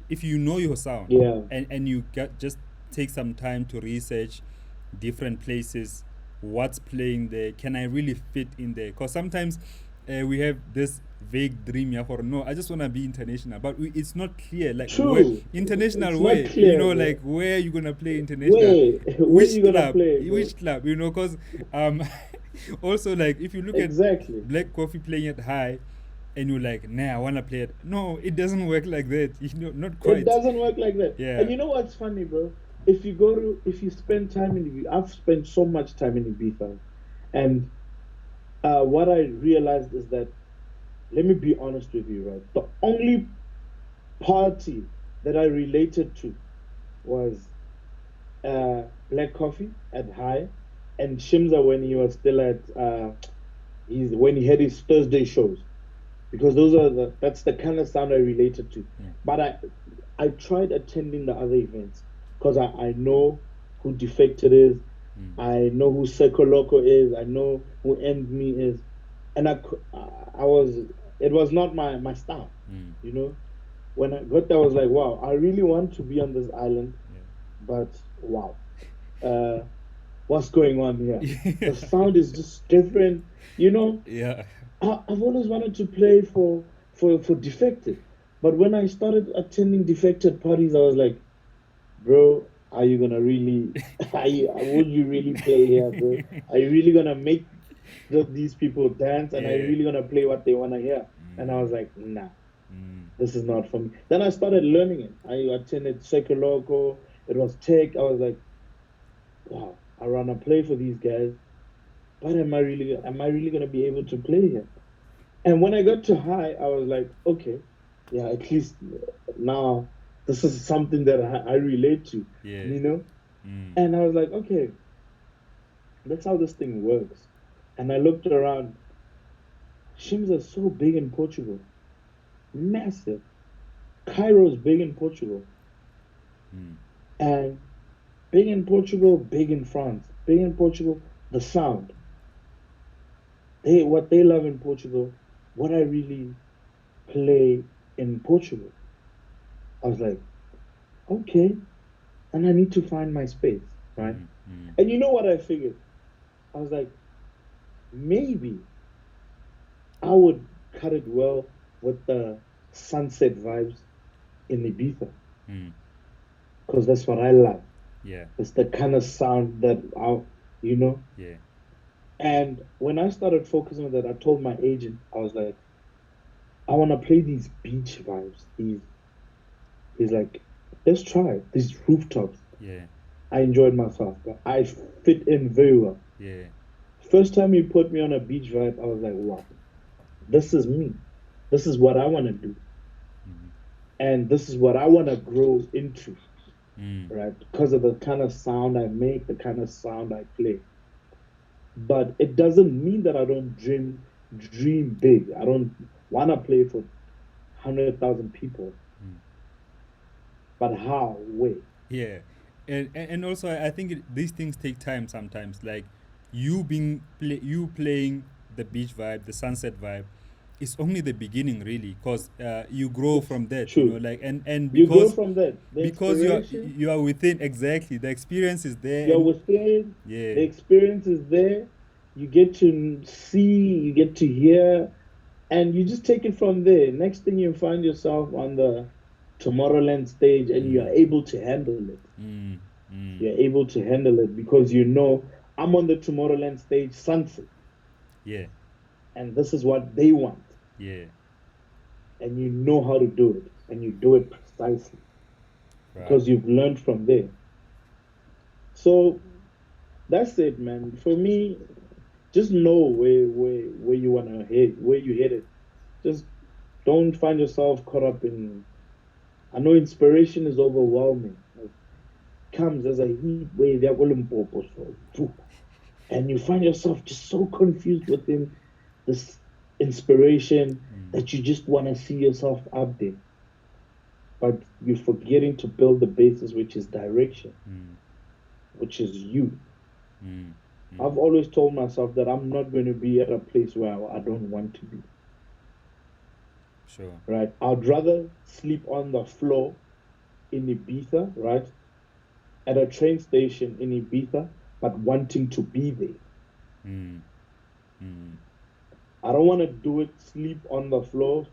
if you know your sound, Yeah, and you just take some time to research different places, what's playing there, can I really fit in there? Because sometimes we have this vague dream, yeah, for no, I just want to be international, but it's not clear, like, where true. It's international, not where, clear, like bro. where you gonna play international, Where which you gonna club, play, bro? because um also, like, if you look at Exactly. Black Coffee playing at High, and you're like, nah, I wanna play it. No, it doesn't work like that. Not It quite. doesn't work like that. Yeah. And you know what's funny, bro? if you spend time in Ibiza, I've spent so much time in Ibiza, and what I realized is that, let me be honest with you, right? The only party that I related to was Black Coffee at High, and Shimza when he was still at he's when he had his Thursday shows, because those are that's the kind of sound I related to. Yeah. But I tried attending the other events because I know who Defected is, Mm. I know who Seco Loco is, I know who End Me is, and I was, it was not my style, Mm. you know. When I got there, I was like, wow, I really want to be on this island, but wow, uh, what's going on here? Yeah. The sound is just different, you know. Yeah. I've always wanted to play for Defected, but when I started attending Defected parties, I was like, bro, are you gonna really? Would you really play here, bro? Are you really gonna make these people dance? And are you Yeah. really gonna play what they wanna hear? And I was Mm. like, nah, Mm. this is not for me. Then I started learning it. I attended Loco. It was tech. I was like, wow, I wanna play for these guys, but am I really gonna be able to play here? And when I got to high, I was like, okay, yeah, at least now this is something that I relate to, Yeah. you know? Mm. And I was like, okay, that's how this thing works. And I looked around. Shims are so big in Portugal, massive. Cairo's big in Portugal, Mm. and big in Portugal, big in France, big in Portugal. The sound, what they love in Portugal, what I really play in Portugal. I was like, okay, and I need to find my space, right? Mm. Mm. And you know what I figured? I was like, maybe I would cut it well with the sunset vibes in Ibiza, Mm. because that's what I love. Yeah. It's the kind of sound that you know. Yeah. And when I started focusing on that, I told my agent, I was like, I want to play these beach vibes. He's like, let's try it. These rooftops. Yeah. I enjoyed myself, but I fit in very well. Yeah. First time he put me on a beach vibe, I was like, wow, this is me. This is what I want to do. Mm. And this is what I want to grow into, Mm. right? Because of the kind of sound I make, the kind of sound I play. But it doesn't mean that I don't dream big. I don't want to play for 100,000 people. Mm. But how? Wait. Yeah, and also I think these things take time sometimes. Like you playing the beach vibe, the sunset vibe, it's only the beginning really, because you grow It's from that, you know. true. Like and You grow from that. The because inspiration, you are within exactly the experience is there, you're and within, yeah, the experience is there. You get to see, you get to hear, and you just take it from there. Next thing you find yourself on the Tomorrowland stage, and mm, you're able to handle it. mm, mm, You're able to handle it because you know I'm on the Tomorrowland stage sunset, yeah, and this is what they want, yeah, and you know how to do it, and you do it precisely right, because you've learned from there. So that's it, man. For me, just know where you wanna hit, where you hit it. Just don't find yourself caught up in. I know inspiration is overwhelming. It comes as a heat wave, yeah, and you find yourself just so confused within this inspiration mm, that you just want to see yourself up there, but you're forgetting to build the basis, which is direction, mm, which is you. mm, mm, I've always told myself that I'm not going to be at a place where I don't want to be, sure, right? I'd rather sleep on the floor in Ibiza, right? At a train station in Ibiza, but wanting to be there. mm, mm, I don't want to do it, sleep on the floor,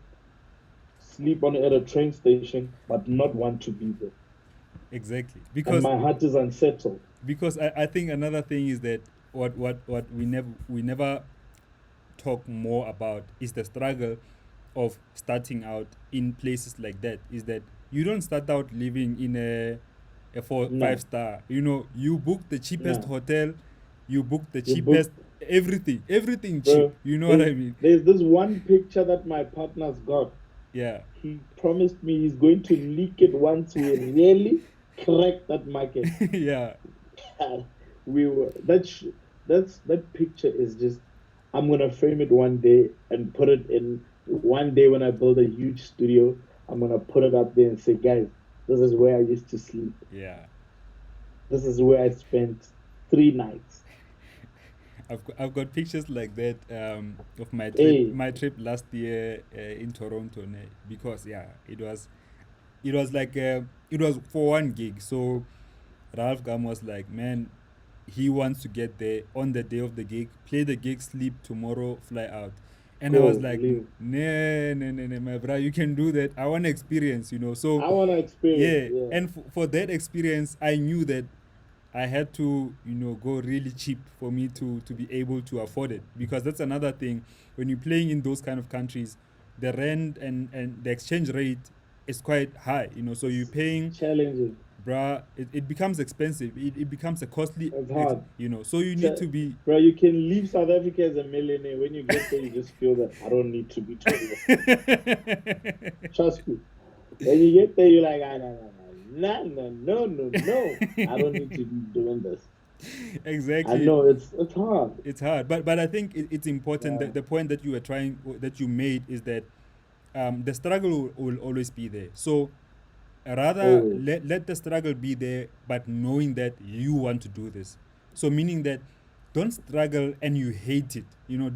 sleep on at a train station, but not want to be there. exactly, And because my heart is unsettled. I think another thing is that what we never talk more about is the struggle of starting out in places like that. Is that you don't start out living in a 4 5 No, star. You know, you book the cheapest no. hotel, you book the You book, cheapest everything cheap. bro. You know what There's I mean? there's this one picture that my partner's got. Yeah, He promised me he's going to leak it once we really crack that market. yeah, We were that picture is just I'm gonna frame it one day and put it in one day when I build a huge studio. I'm gonna put it up there and say, guys, this is where I used to sleep. yeah. This is where I spent 3 nights. I've got pictures like that of Hey, my trip last year in Toronto because yeah it was like it was for one gig. So Ralph Gam was like, man, he wants to get there on the day of the gig, play the gig, sleep tomorrow, fly out. And I was go like, leave. nah, nah, nah, nah, my brother, you can do that. I want experience, So I wanna experience. yeah, Yeah, and for that experience, I knew that I had to, go really cheap for me to be able to afford it. Because that's another thing. When you're playing in those kind of countries, the rent and the exchange rate is quite high, So you're paying, challenging. bruh, it becomes expensive. It becomes a costly, It's hard. So you need to be, Bro, you can leave South Africa as a millionaire. When you get there, you just feel that I don't need to be doing this. Trust me. When you get there, you're like, ah, no, no, no, no, no, no, no. I don't need to be doing this. I exactly. know it's hard. It's hard, but I think it's important Yeah, that the point that that you made is that the struggle will always be there. So rather always. let the struggle be there, but knowing that you want to do this. So meaning that don't struggle and you hate it.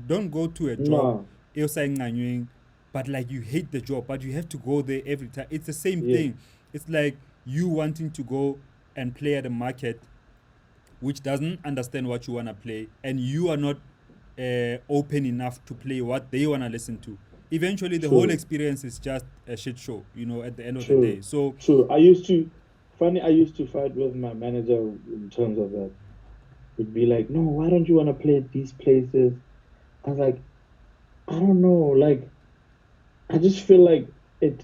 Don't go to a job No, you're saying, but like you hate the job, but you have to go there every time. It's the same yeah, thing. It's like you wanting to go and play at a market which doesn't understand what you want to play, and you are not open enough to play what they want to listen to. Eventually the whole true, experience is just a shit show, at the end of the day. true, So true. I used to fight with my manager in terms of that. He'd be like, no, why don't you want to play at these places? I was like, I don't know. Like, I just feel like it.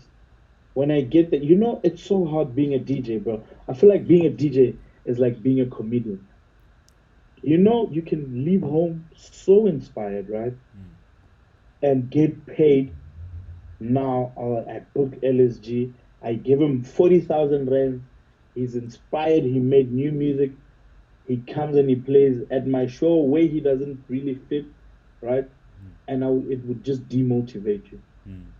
When I get that, it's so hard being a DJ, bro. I feel like being a DJ is like being a comedian. You can leave home so inspired, right? And get paid. Now I book LSG. I give him 40,000 rand. He's inspired. He made new music. He comes and he plays at my show where he doesn't really fit, right? And it would just demotivate you mm,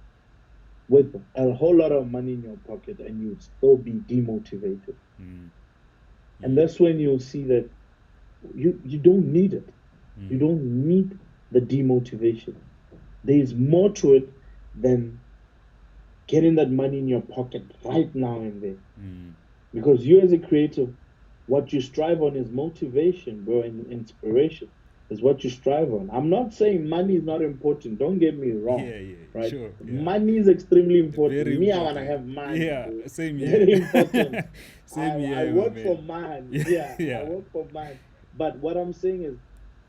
with a whole lot of money in your pocket, and you'd still be demotivated. mm, And yeah, that's when you'll see that you don't need it. You mm, don't need the demotivation. There's more to it than getting that money in your pocket right now and there. mm, Because you as a creative, what you strive on is motivation, bro, and inspiration is what you strive on. I'm not saying money is not important. Don't get me wrong, yeah, yeah, right? sure, yeah, Money is extremely important. very Me, I want to important. have money, Yeah, bro. same here. Very important. Same I here, my work man. for mine. Yeah, Yeah, I yeah, work for mine. But what I'm saying is,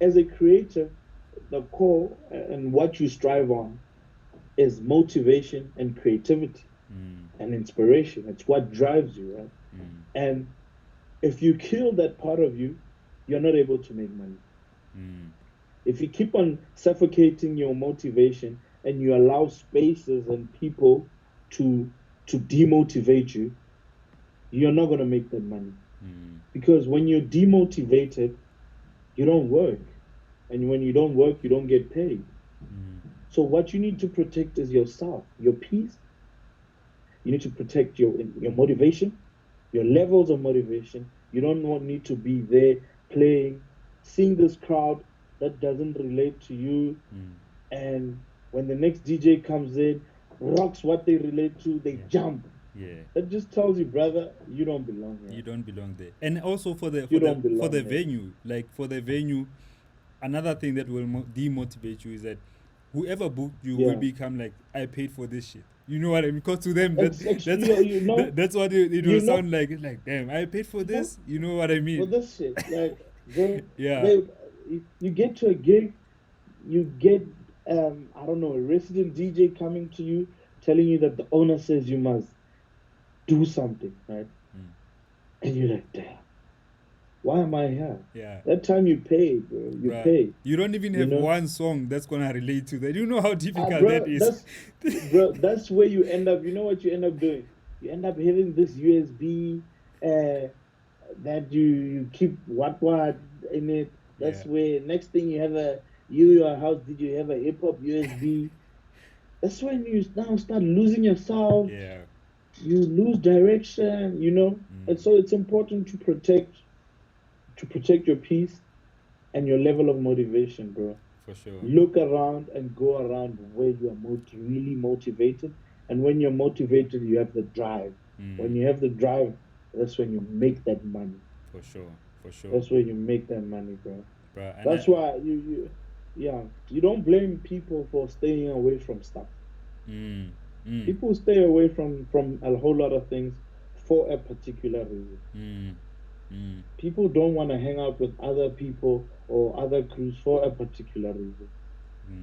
as a creator, the core and what you strive on is motivation and creativity mm, and inspiration. It's what drives you, right? mm, And if you kill that part of you, you're not able to make money. mm, If you keep on suffocating your motivation and you allow spaces and people to demotivate you, you're not going to make that money. mm, Because when you're demotivated, you don't work. And when you don't work, you don't get paid. mm, So what you need to protect is yourself, your peace. You need to protect your motivation, your levels of motivation. You don't need to be there playing, seeing this crowd that doesn't relate to you. mm, And when the next DJ comes in, rocks what they relate to, they yeah, jump. yeah. That just tells you, brother, you don't belong You here. don't belong there. And also for the You for the don't for belong the here. venue, like for the venue, another thing that will demotivate you is that whoever booked you will Yeah. become like, I paid for this shit. You know what I mean? Because to them that's You know, that's what it will you sound know, like. It's like, damn, I paid for for, this. You know what I for mean? this shit. Like, bro, Yeah, they you get to a gig, you get I don't know, a resident DJ coming to you telling you that the owner says you must do something, right? mm, And you're like, damn, why am I here? Yeah. That time you paid, bro. You Bruh, paid, you don't even you have know? one song that's gonna relate to that. You know how Ah, difficult that bro, is. that's where you end up. You know what you end up doing? You end up having this USB uh, that you keep what in it. Yeah, That's where next thing you have your house. Did you have a hip hop USB? That's when you now start losing yourself. yeah, You lose direction. And so it's important to protect your peace and your level of motivation, bro. for sure. Look around and go around where you are really motivated. And when you're motivated, you have the drive. When you have the drive, that's when you make that money. For sure, for sure, That's when you make that money, bro. bruh. And That's why yeah, you don't blame people for staying away from stuff. mm, mm, People stay away from a whole lot of things for a particular reason. mm, mm, People don't want to hang out with other people or other crews for a particular reason.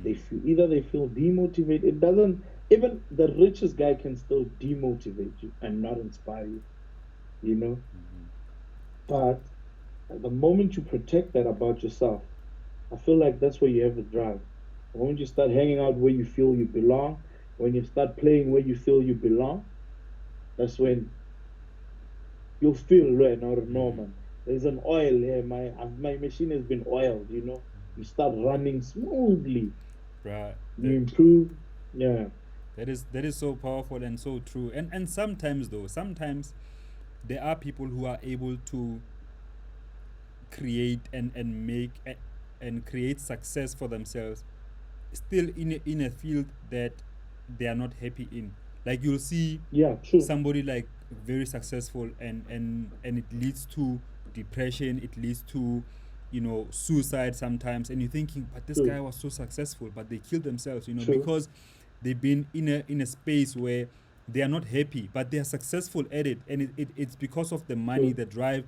They mm, feel either they feel demotivated. It doesn't even the richest guy can still demotivate you and not inspire you, you know. But the moment you protect that about yourself, I feel like that's where you have the drive. The moment you start hanging out where you feel you belong, when you start playing where you feel you belong, that's when you'll feel right now, Norman. There's an oil here. My machine has been oiled. You start running smoothly. bruh. You improve. Yeah, That is so powerful and so true. And sometimes though, sometimes there are people who are able to create and make and create success for themselves still in a field that they are not happy in. Like you'll see yeah, true, somebody like very successful and it leads to depression, it leads to suicide sometimes, and you're thinking, but this guy true, was so successful, but they killed themselves, true, because they've been in a space where they are not happy, but they are successful at it, and it's because of the money, true, the drive,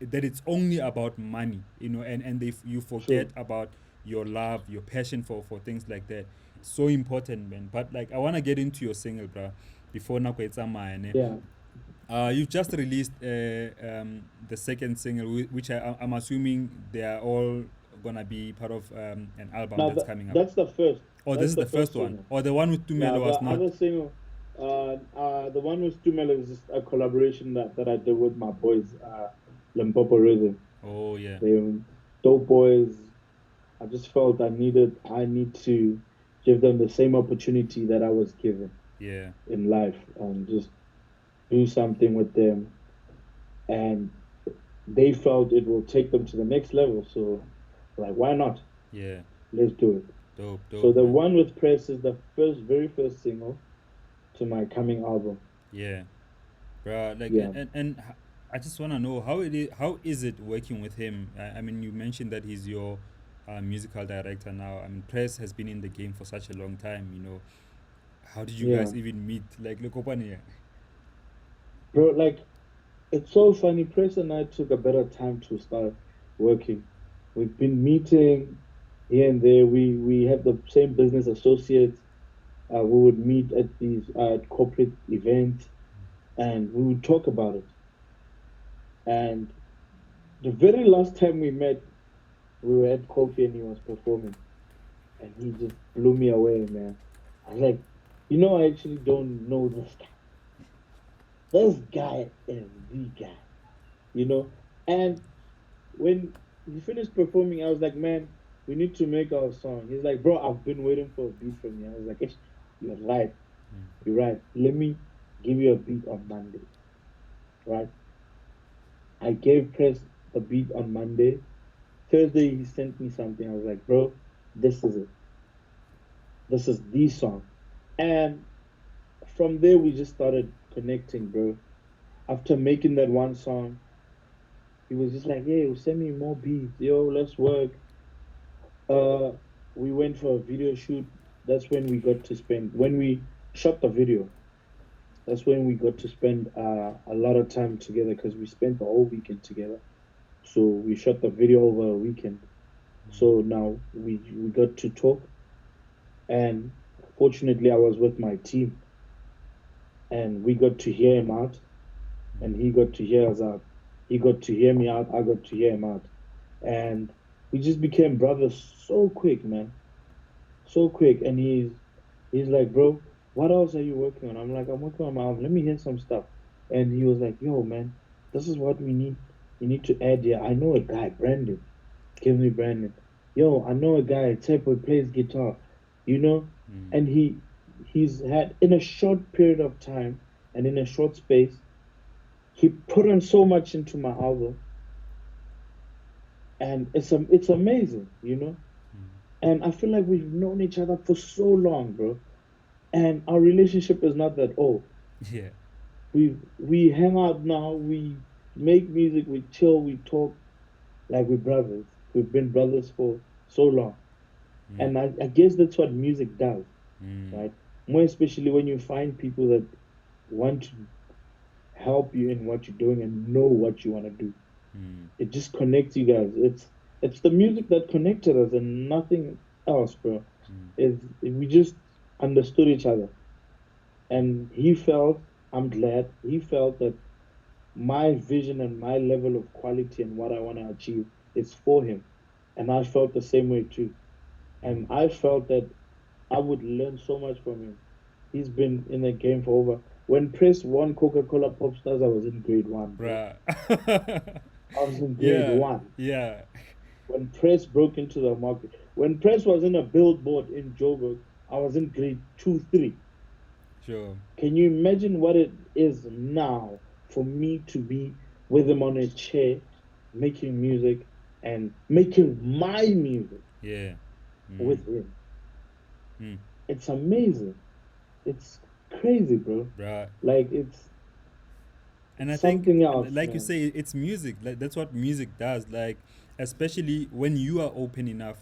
that it's only about money, and you forget true. about your love, your passion for things like that. So important, man. But like, I want to get into your single, bro, before nako e tsamaye. Yeah. You've just released the second single, which I'm assuming they are all gonna be part of an album Now that's coming up. that's the first. Oh, this That's is the the first first one. single. Or the one with Yeah, Tumelo the was not. other single, the one with Stumelo is just a collaboration that I did with my boys, Limpopo Rhythm. Oh yeah, They were dope boys. I just felt I need to give them the same opportunity that I was given yeah, in life and just do something with them. And they felt it will take them to the next level. So, like, why not? yeah. Let's do it. Dope, So dope, the man. one with Press is the very first single to my coming album. Yeah, bro. Like, Yeah, I just wanna know how is it working with him? I mean, you mentioned that he's your musical director now. I mean, Press has been in the game for such a long time. How did you yeah, guys even meet? Like, look up on here. bro. Like it's so funny. Press and I took a better time to start working. We've been meeting here and there. We have the same business associates. We would meet at these corporate events, and we would talk about it. And the very last time we met, we were at Coffee and he was performing, and he just blew me away, man. I was like, I actually don't know this guy. This guy is the guy, you know. And when he finished performing, I was like, man, we need to make our song. He's like, bro, I've been waiting for a beat from you. I was like, you're right. You're right. Let me give you a beat on Monday, right? I gave Press the beat on Monday. Thursday, he sent me something. I was like, bro, this is it. This is the song. And from there, we just started connecting, bro. After making that one song, he was just like, "Hey, send me more beats, yo, let's work." Uh, we went for a video shoot. That's when we got to spend when we shot the video. That's when we got to spend a lot of time together because we spent the whole weekend together. So we shot the video over a weekend. So now we got to talk, and fortunately, I was with my team, and we got to hear him out, and he got to hear us out. He got to hear me out. I got to hear him out, and we just became brothers so quick, man, so quick. And he's like, bro, what else are you working on? I'm like, I'm working on my album. Let me hear some stuff. And he was like, yo, man, this is what we need. You need to add here. I know a guy, Brandon. Give me Brandon. Yo, I know a guy, Tepo plays guitar, you know? Mm. And he's had in a short period of time and in a short space, he put on so much into my album, and it's amazing, you know? And I feel like we've known each other for so long, bro. And our relationship is not that, oh, Yeah. we hang out now, we make music, we chill, we talk like we're brothers. We've been brothers for so long. Mm. And I guess that's what music does, Mm. right? More especially when you find people that want to help you in what you're doing and know what you want to do. Mm. It just connects you guys. It's the music that connected us and nothing else, bro. Mm. Is we just understood each other. And he felt, I'm glad, he felt that my vision and my level of quality and what I want to achieve is for him. And I felt the same way too. Mm. And I felt that I would learn so much from him. He's been in the game for over. When Press won Coca-Cola Pop Stars, I was in grade one, bro. Bruh. I was in grade Yeah. one. Yeah. When Press broke into the market, when Press was in a billboard in Joburg, I was in grade two, three. Sure. Can you imagine what it is now for me to be with him on a chair, making music and making my music Yeah. Mm. with him? Mm. It's amazing. It's crazy, bro. Bruh. Like And I it's think, something else, like you man. say, it's music. Like that's what music does. Like, especially when you are open enough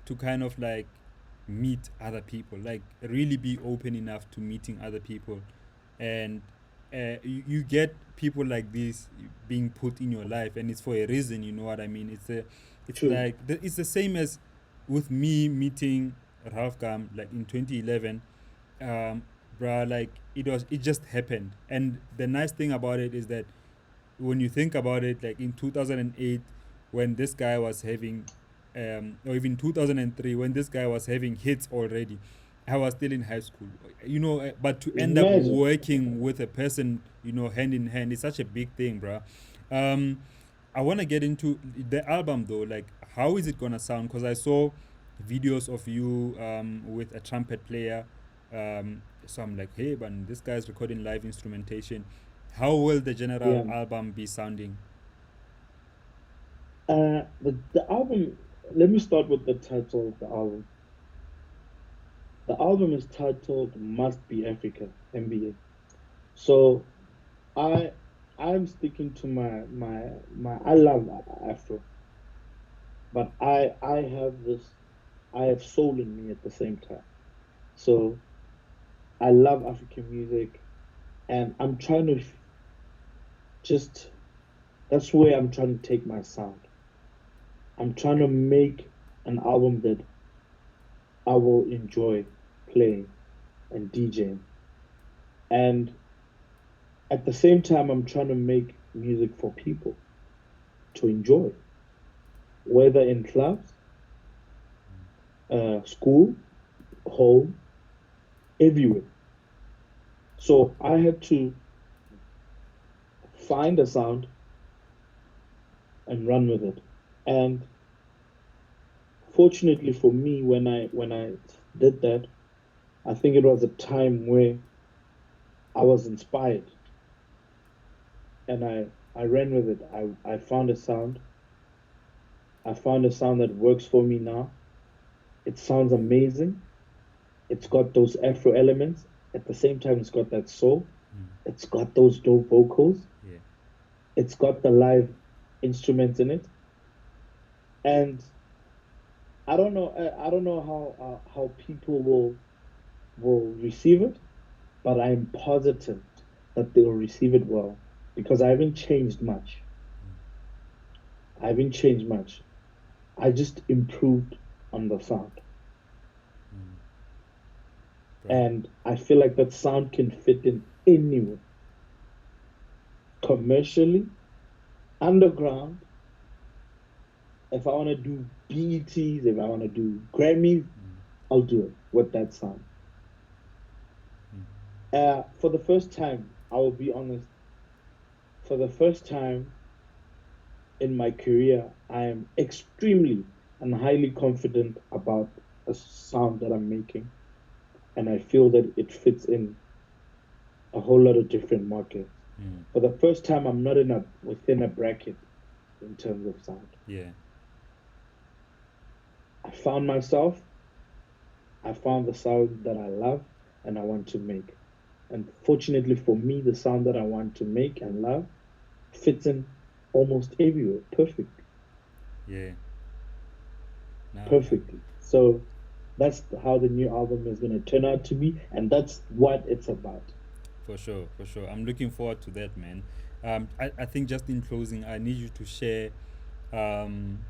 to kind of like meet other people, like really be open enough to meeting other people, and you get people like this being put in your life, and it's for a reason. You know what I mean? It's True. like it's the same as with me meeting Ralph Gam like in 2011. um Bruh, like it just happened. And the nice thing about it is that when you think about it, like in 2008, when this guy was having or even 2003, when this guy was having hits already, I was still in high school, but to end up Imagine. working with a person, hand in hand, is such a big thing, bro. um I want to get into the album though. Like, how is it gonna sound? Because I saw videos of you with a trumpet player. So I'm like, hey, but this guy's recording live instrumentation. How will the general Yeah. album be sounding? The album. Let me start with the title of the album. The album is titled "Must Be Africa" (MBA). So I I'm sticking to my. I love Afro, but I have this. I have soul in me at the same time. So I love African music, and I'm trying to just. That's where I'm trying to take my sound. I'm trying to make an album that I will enjoy playing and DJing. And at the same time, I'm trying to make music for people to enjoy, whether in clubs, school, home, everywhere. So I had to find a sound and run with it. And fortunately for me, when I did that, I think it was a time where I was inspired and I ran with it. I found a sound. I found a sound that works for me now. It sounds amazing. It's got those Afro elements. At the same time, it's got that soul. Mm. It's got those dope vocals. Yeah. It's got the live instruments in it. And I don't know how people will receive it, but I'm positive that they'll receive it well because I haven't changed much. I haven't changed much. I just improved on the sound. Mm. Bruh. And I feel like that sound can fit in anywhere, commercially, Underground, if I want to do BETs, if I want to do Grammys, I'll do it with that sound. For the first time, I will be honest, for the first time in my career, I am extremely and highly confident about a sound that I'm making. And I feel that it fits in a whole lot of different markets. Mm. For the first time, I'm not in a within a bracket in terms of sound. Yeah. I found myself, I found the sound that I love and I want to make. And fortunately for me, the sound that I want to make and love fits in almost everywhere perfectly. Yeah. No. Perfectly. So that's how the new album is going to turn out to be, and that's what it's about. For sure, for sure. I'm looking forward to that, man. I think just in closing, I need you to share, um,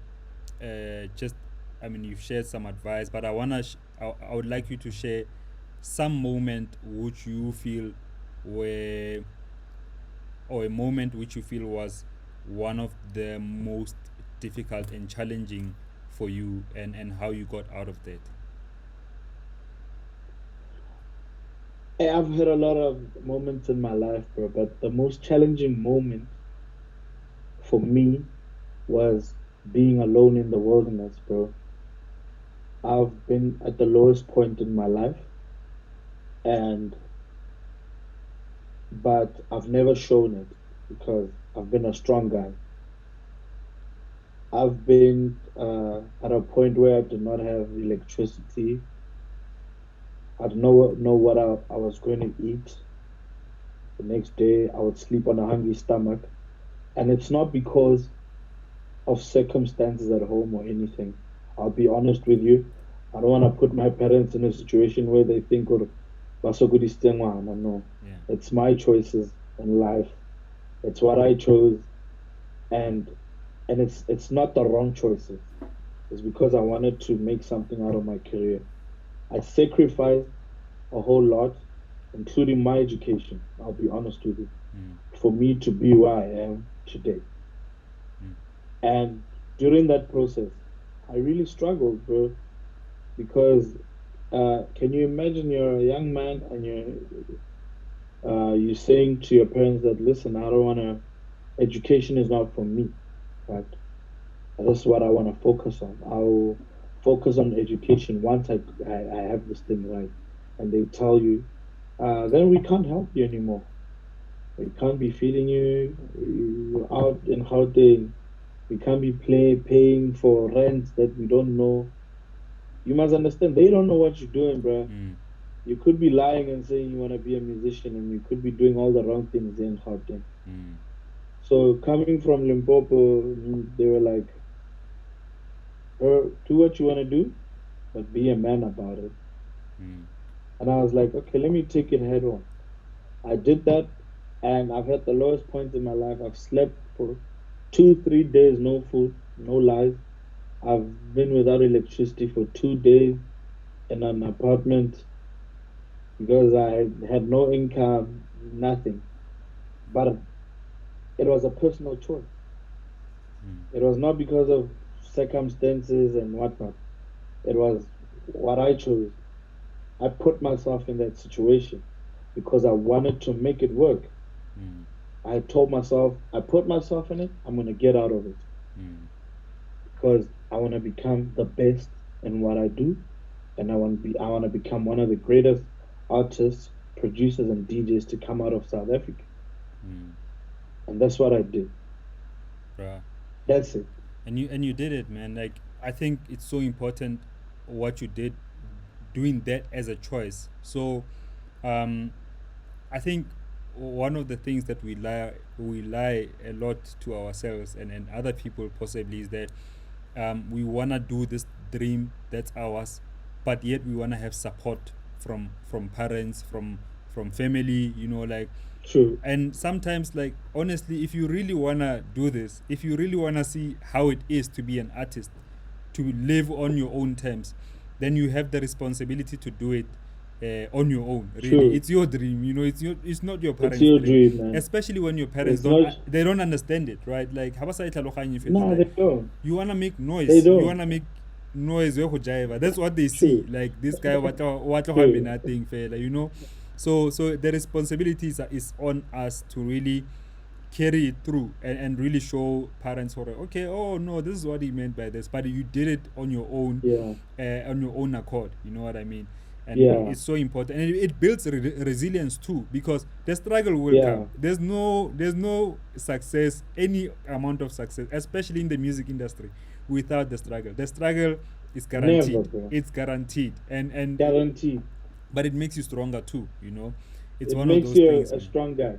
just, I mean, you've shared some advice, but I would like you to share some moment which you feel were, or a moment which you feel was one of the most difficult and challenging for you, and how you got out of that. I've had a lot of moments in my life, bro, but the most challenging moment for me was being alone in the wilderness, bro. I've been at the lowest point in my life, and but I've never shown it because I've been a strong guy. I've been at a point where I did not have electricity. I didn't know what I was going to eat. The next day, I would sleep on a hungry stomach. And it's not because of circumstances at home or anything. I'll be honest with you. I don't want to put my parents in a situation where they think, or no. Yeah. It's my choices in life. It's what I chose, and it's not the wrong choices. It's because I wanted to make something out of my career. I sacrificed a whole lot, including my education. I'll be honest with you, Mm. for me to be where I am today. Mm. And during that process, I really struggled, bro, because can you imagine you're a young man and you're saying to your parents that, listen, I don't want to, education is not for me, right? That's what I want to focus on. I'll focus on education once I have this thing right. And they tell you, then we can't help you anymore. We can't be feeding you. You're out in Gauteng. We can't be paying for rent that we don't know. You must understand, they don't know what you're doing, bro. Mm. You could be lying and saying you want to be a musician, and you could be doing all the wrong things in Gauteng. Mm. So coming from Limpopo, they were like, bro, do what you want to do, but be a man about it. Mm. And I was like, okay, let me take it head on. I did that, and I've had the lowest points in my life. I've slept for 2, 3 days, no food, no lies. I've been without electricity for 2 days in an apartment because I had no income, nothing. But it was a personal choice. Mm. It was not because of circumstances and whatnot. It was what I chose. I put myself in that situation because I wanted to make it work. Mm. I told myself, I put myself in it, I'm going to get out of it Mm. because I want to become the best in what I do, and I want to become one of the greatest artists, producers and DJs to come out of South Africa. Mm. And that's what I did. Bruh. That's it. And you did it, man. Like, I think it's so important what you did, doing that as a choice. So, um, I think one of the things that we lie a lot to ourselves, and other people possibly, is that, we wanna do this dream that's ours, but yet we wanna have support from parents, from family, like. True. And sometimes, like, honestly, if you really wanna do this, if you really wanna see how it is to be an artist, to live on your own terms, then you have the responsibility to do it, on your own. Really, True. it's your dream. You know, it's not your It's parents' your dream. dream, man. Especially when your parents It's not. they don't understand it, right? Like how No, like they don't. you wanna make They noise, you don't. wanna make noise. That's what they see. True. Like this guy, what True. nothing fella, you know. So the responsibility is on us to really carry it through and really show parents for okay, oh no, this is what he meant by this, but you did it Yeah. on your own accord. You know what I mean? And Yeah. it's so important, and it builds resilience too, because the struggle will Yeah. come. There's no success, any amount of success, especially in the music industry, without the struggle. The struggle is Never, guaranteed. bro. It's guaranteed, and Guaranteed. but it makes you stronger too. You know, it's It one of makes those you things, a man. strong guy.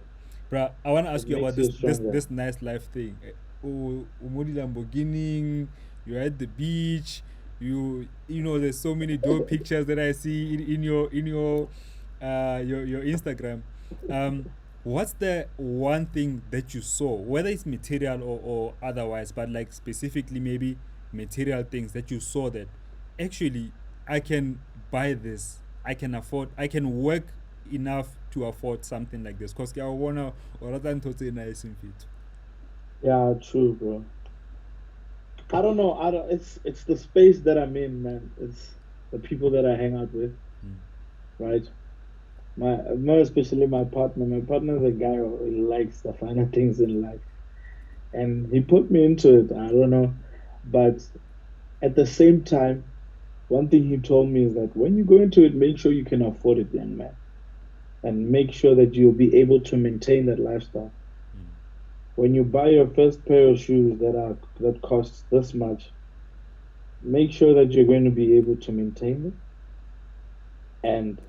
Bruh, I want to It ask you about makes you a strong guy. this nice life thing. Umodi Lamborghini, you're at the beach. You know, there's so many dope pictures that I see in your Instagram. What's the one thing that you saw, whether it's material or otherwise, but like specifically maybe material things that you saw that actually I can buy this, I can work enough to afford something like this? Because I wanna or rather than to say nice in fit. Yeah, true, bro. I don't know. I don't. It's the space that I'm in, man. It's the people that I hang out with, Mm. right? More especially my partner. My partner is a guy who likes the finer things in life, and he put me into it. I don't know, but at the same time, one thing he told me is that when you go into it, make sure you can afford it, young man, and make sure that you'll be able to maintain that lifestyle. Mm. When you buy your first pair of shoes that costs this much, make sure that you're going to be able to maintain it and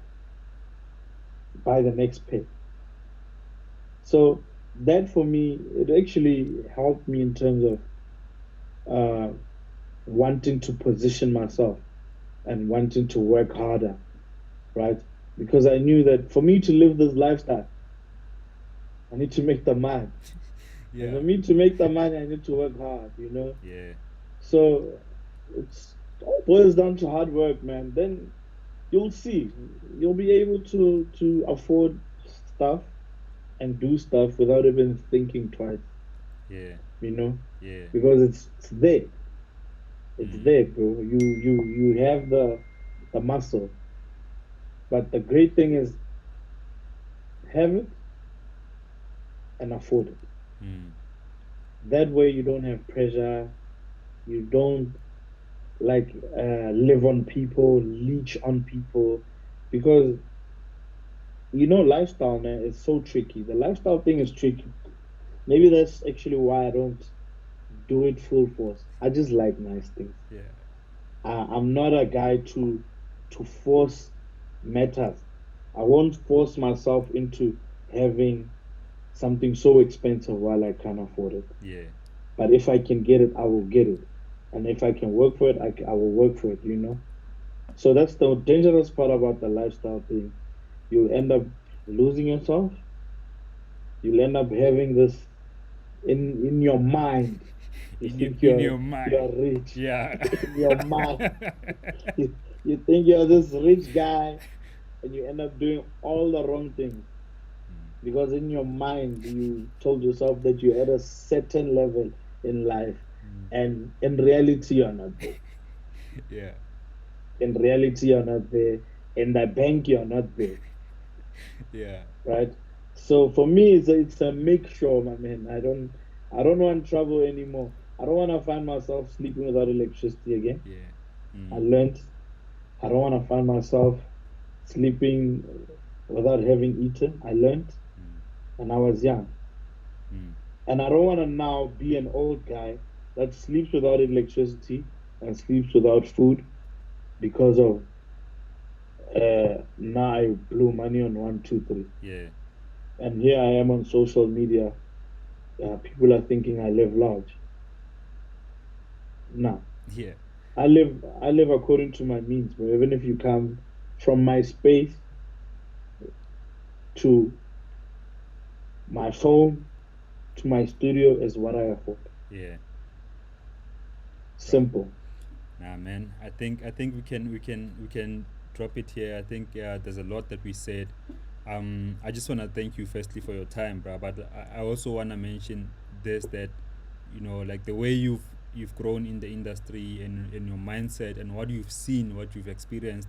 buy the next pair. So that for me, it actually helped me in terms of uh, wanting to position myself and wanting to work harder, right? Because I knew that for me to live this lifestyle, I need to make the money. And Yeah. for me to make the money, I need to work hard, you know? Yeah. So it all boils down to hard work, man. Then you'll see. You'll be able to afford stuff and do stuff without even thinking twice, Yeah. you know? Yeah. Because it's there. It's Mm. there, bro. You have the muscle. But the great thing is have it and afford it. Mm. That way you don't have pressure. You don't like live on people, leech on people, because lifestyle, man, is so tricky. The lifestyle thing is tricky. Maybe that's actually why I don't do it full force. I just like nice things. Yeah. I'm not a guy to force matters. I won't force myself into having something so expensive while I can't afford it. Yeah. But if I can get it, I will get it. And if I can work for it, I will work for it, you know? So that's the dangerous part about the lifestyle thing. You'll end up losing yourself. You'll end up having this in your mind. You think In your mind. you're rich Yeah. in your mind. You think you're this rich guy, and you end up doing all the wrong things because in your mind you told yourself that you're at a certain level in life, Mm. and in reality you're not there. Yeah. In reality you're not there. In the bank you're not there, Yeah. right? So for me, it's a make sure, my man. I don't want trouble anymore. I don't want to find myself sleeping without electricity again. Yeah. I Mm. learned I don't want to find myself sleeping without having eaten. I learned, Mm. and I was young. Mm. And I don't want to now be an old guy that sleeps without electricity and sleeps without food because of now I blew money on one, two, three. Yeah. And here I am on social media. People are thinking I live large. Nah, Yeah. I live according to my means, bro. Even if you come from my space to my phone to my studio is what I afford. Yeah. Bro. Simple. Nah, man. I think we can drop it here. I think there's a lot that we said. I just want to thank you firstly for your time, bro. But I also want to mention this, that like the way you've grown in the industry, and in your mindset, and what you've seen, what you've experienced,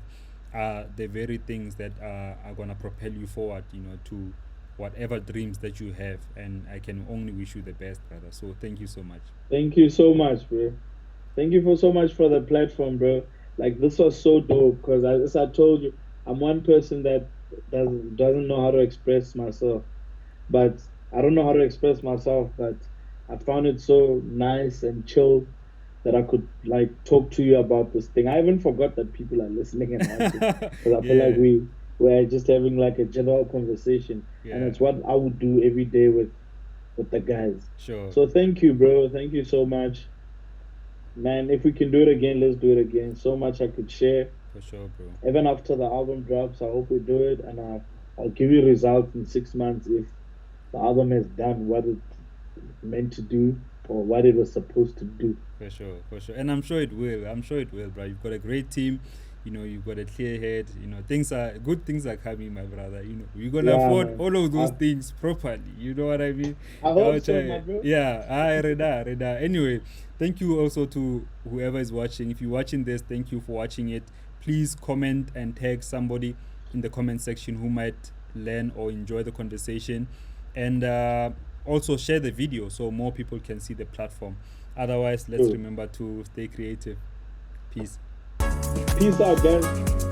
are the very things that are gonna propel you forward, to whatever dreams that you have. And I can only wish you the best, brother. So thank you so much. Thank you so much, bro. Thank you for so much for the platform, bro. Like this was so dope because as I told you, I'm one person that doesn't know how to express myself. But I don't know how to express myself, but I found it so nice and chill that I could like talk to you about this thing. I even forgot that people are listening and watching because I feel like Yeah, we're just having like a general conversation, and yeah, it's what I would do every day with the guys. sure, So thank you, bro. Thank you so much, man. If we can do it again, let's do it again. So much I could share. for sure, bro. Even after the album drops, I hope we do it, and I'll give you results in 6 months if the album has done what it meant to do or what it was supposed to do. For sure, for sure. And I'm sure it will. I'm sure it will, bro. You've got a great team. You've got a clear head. Things are coming, my brother. You're gonna Yeah, afford man. all of those I things properly. You know what I mean? I hope so, my bro. Yeah, I read that, read that. Anyway, thank you also to whoever is watching. If you're watching this, thank you for watching it. Please comment and tag somebody in the comment section who might learn or enjoy the conversation. And also share the video so more people can see the platform. Otherwise, let's True. remember to stay creative. Peace. Peace out, guys.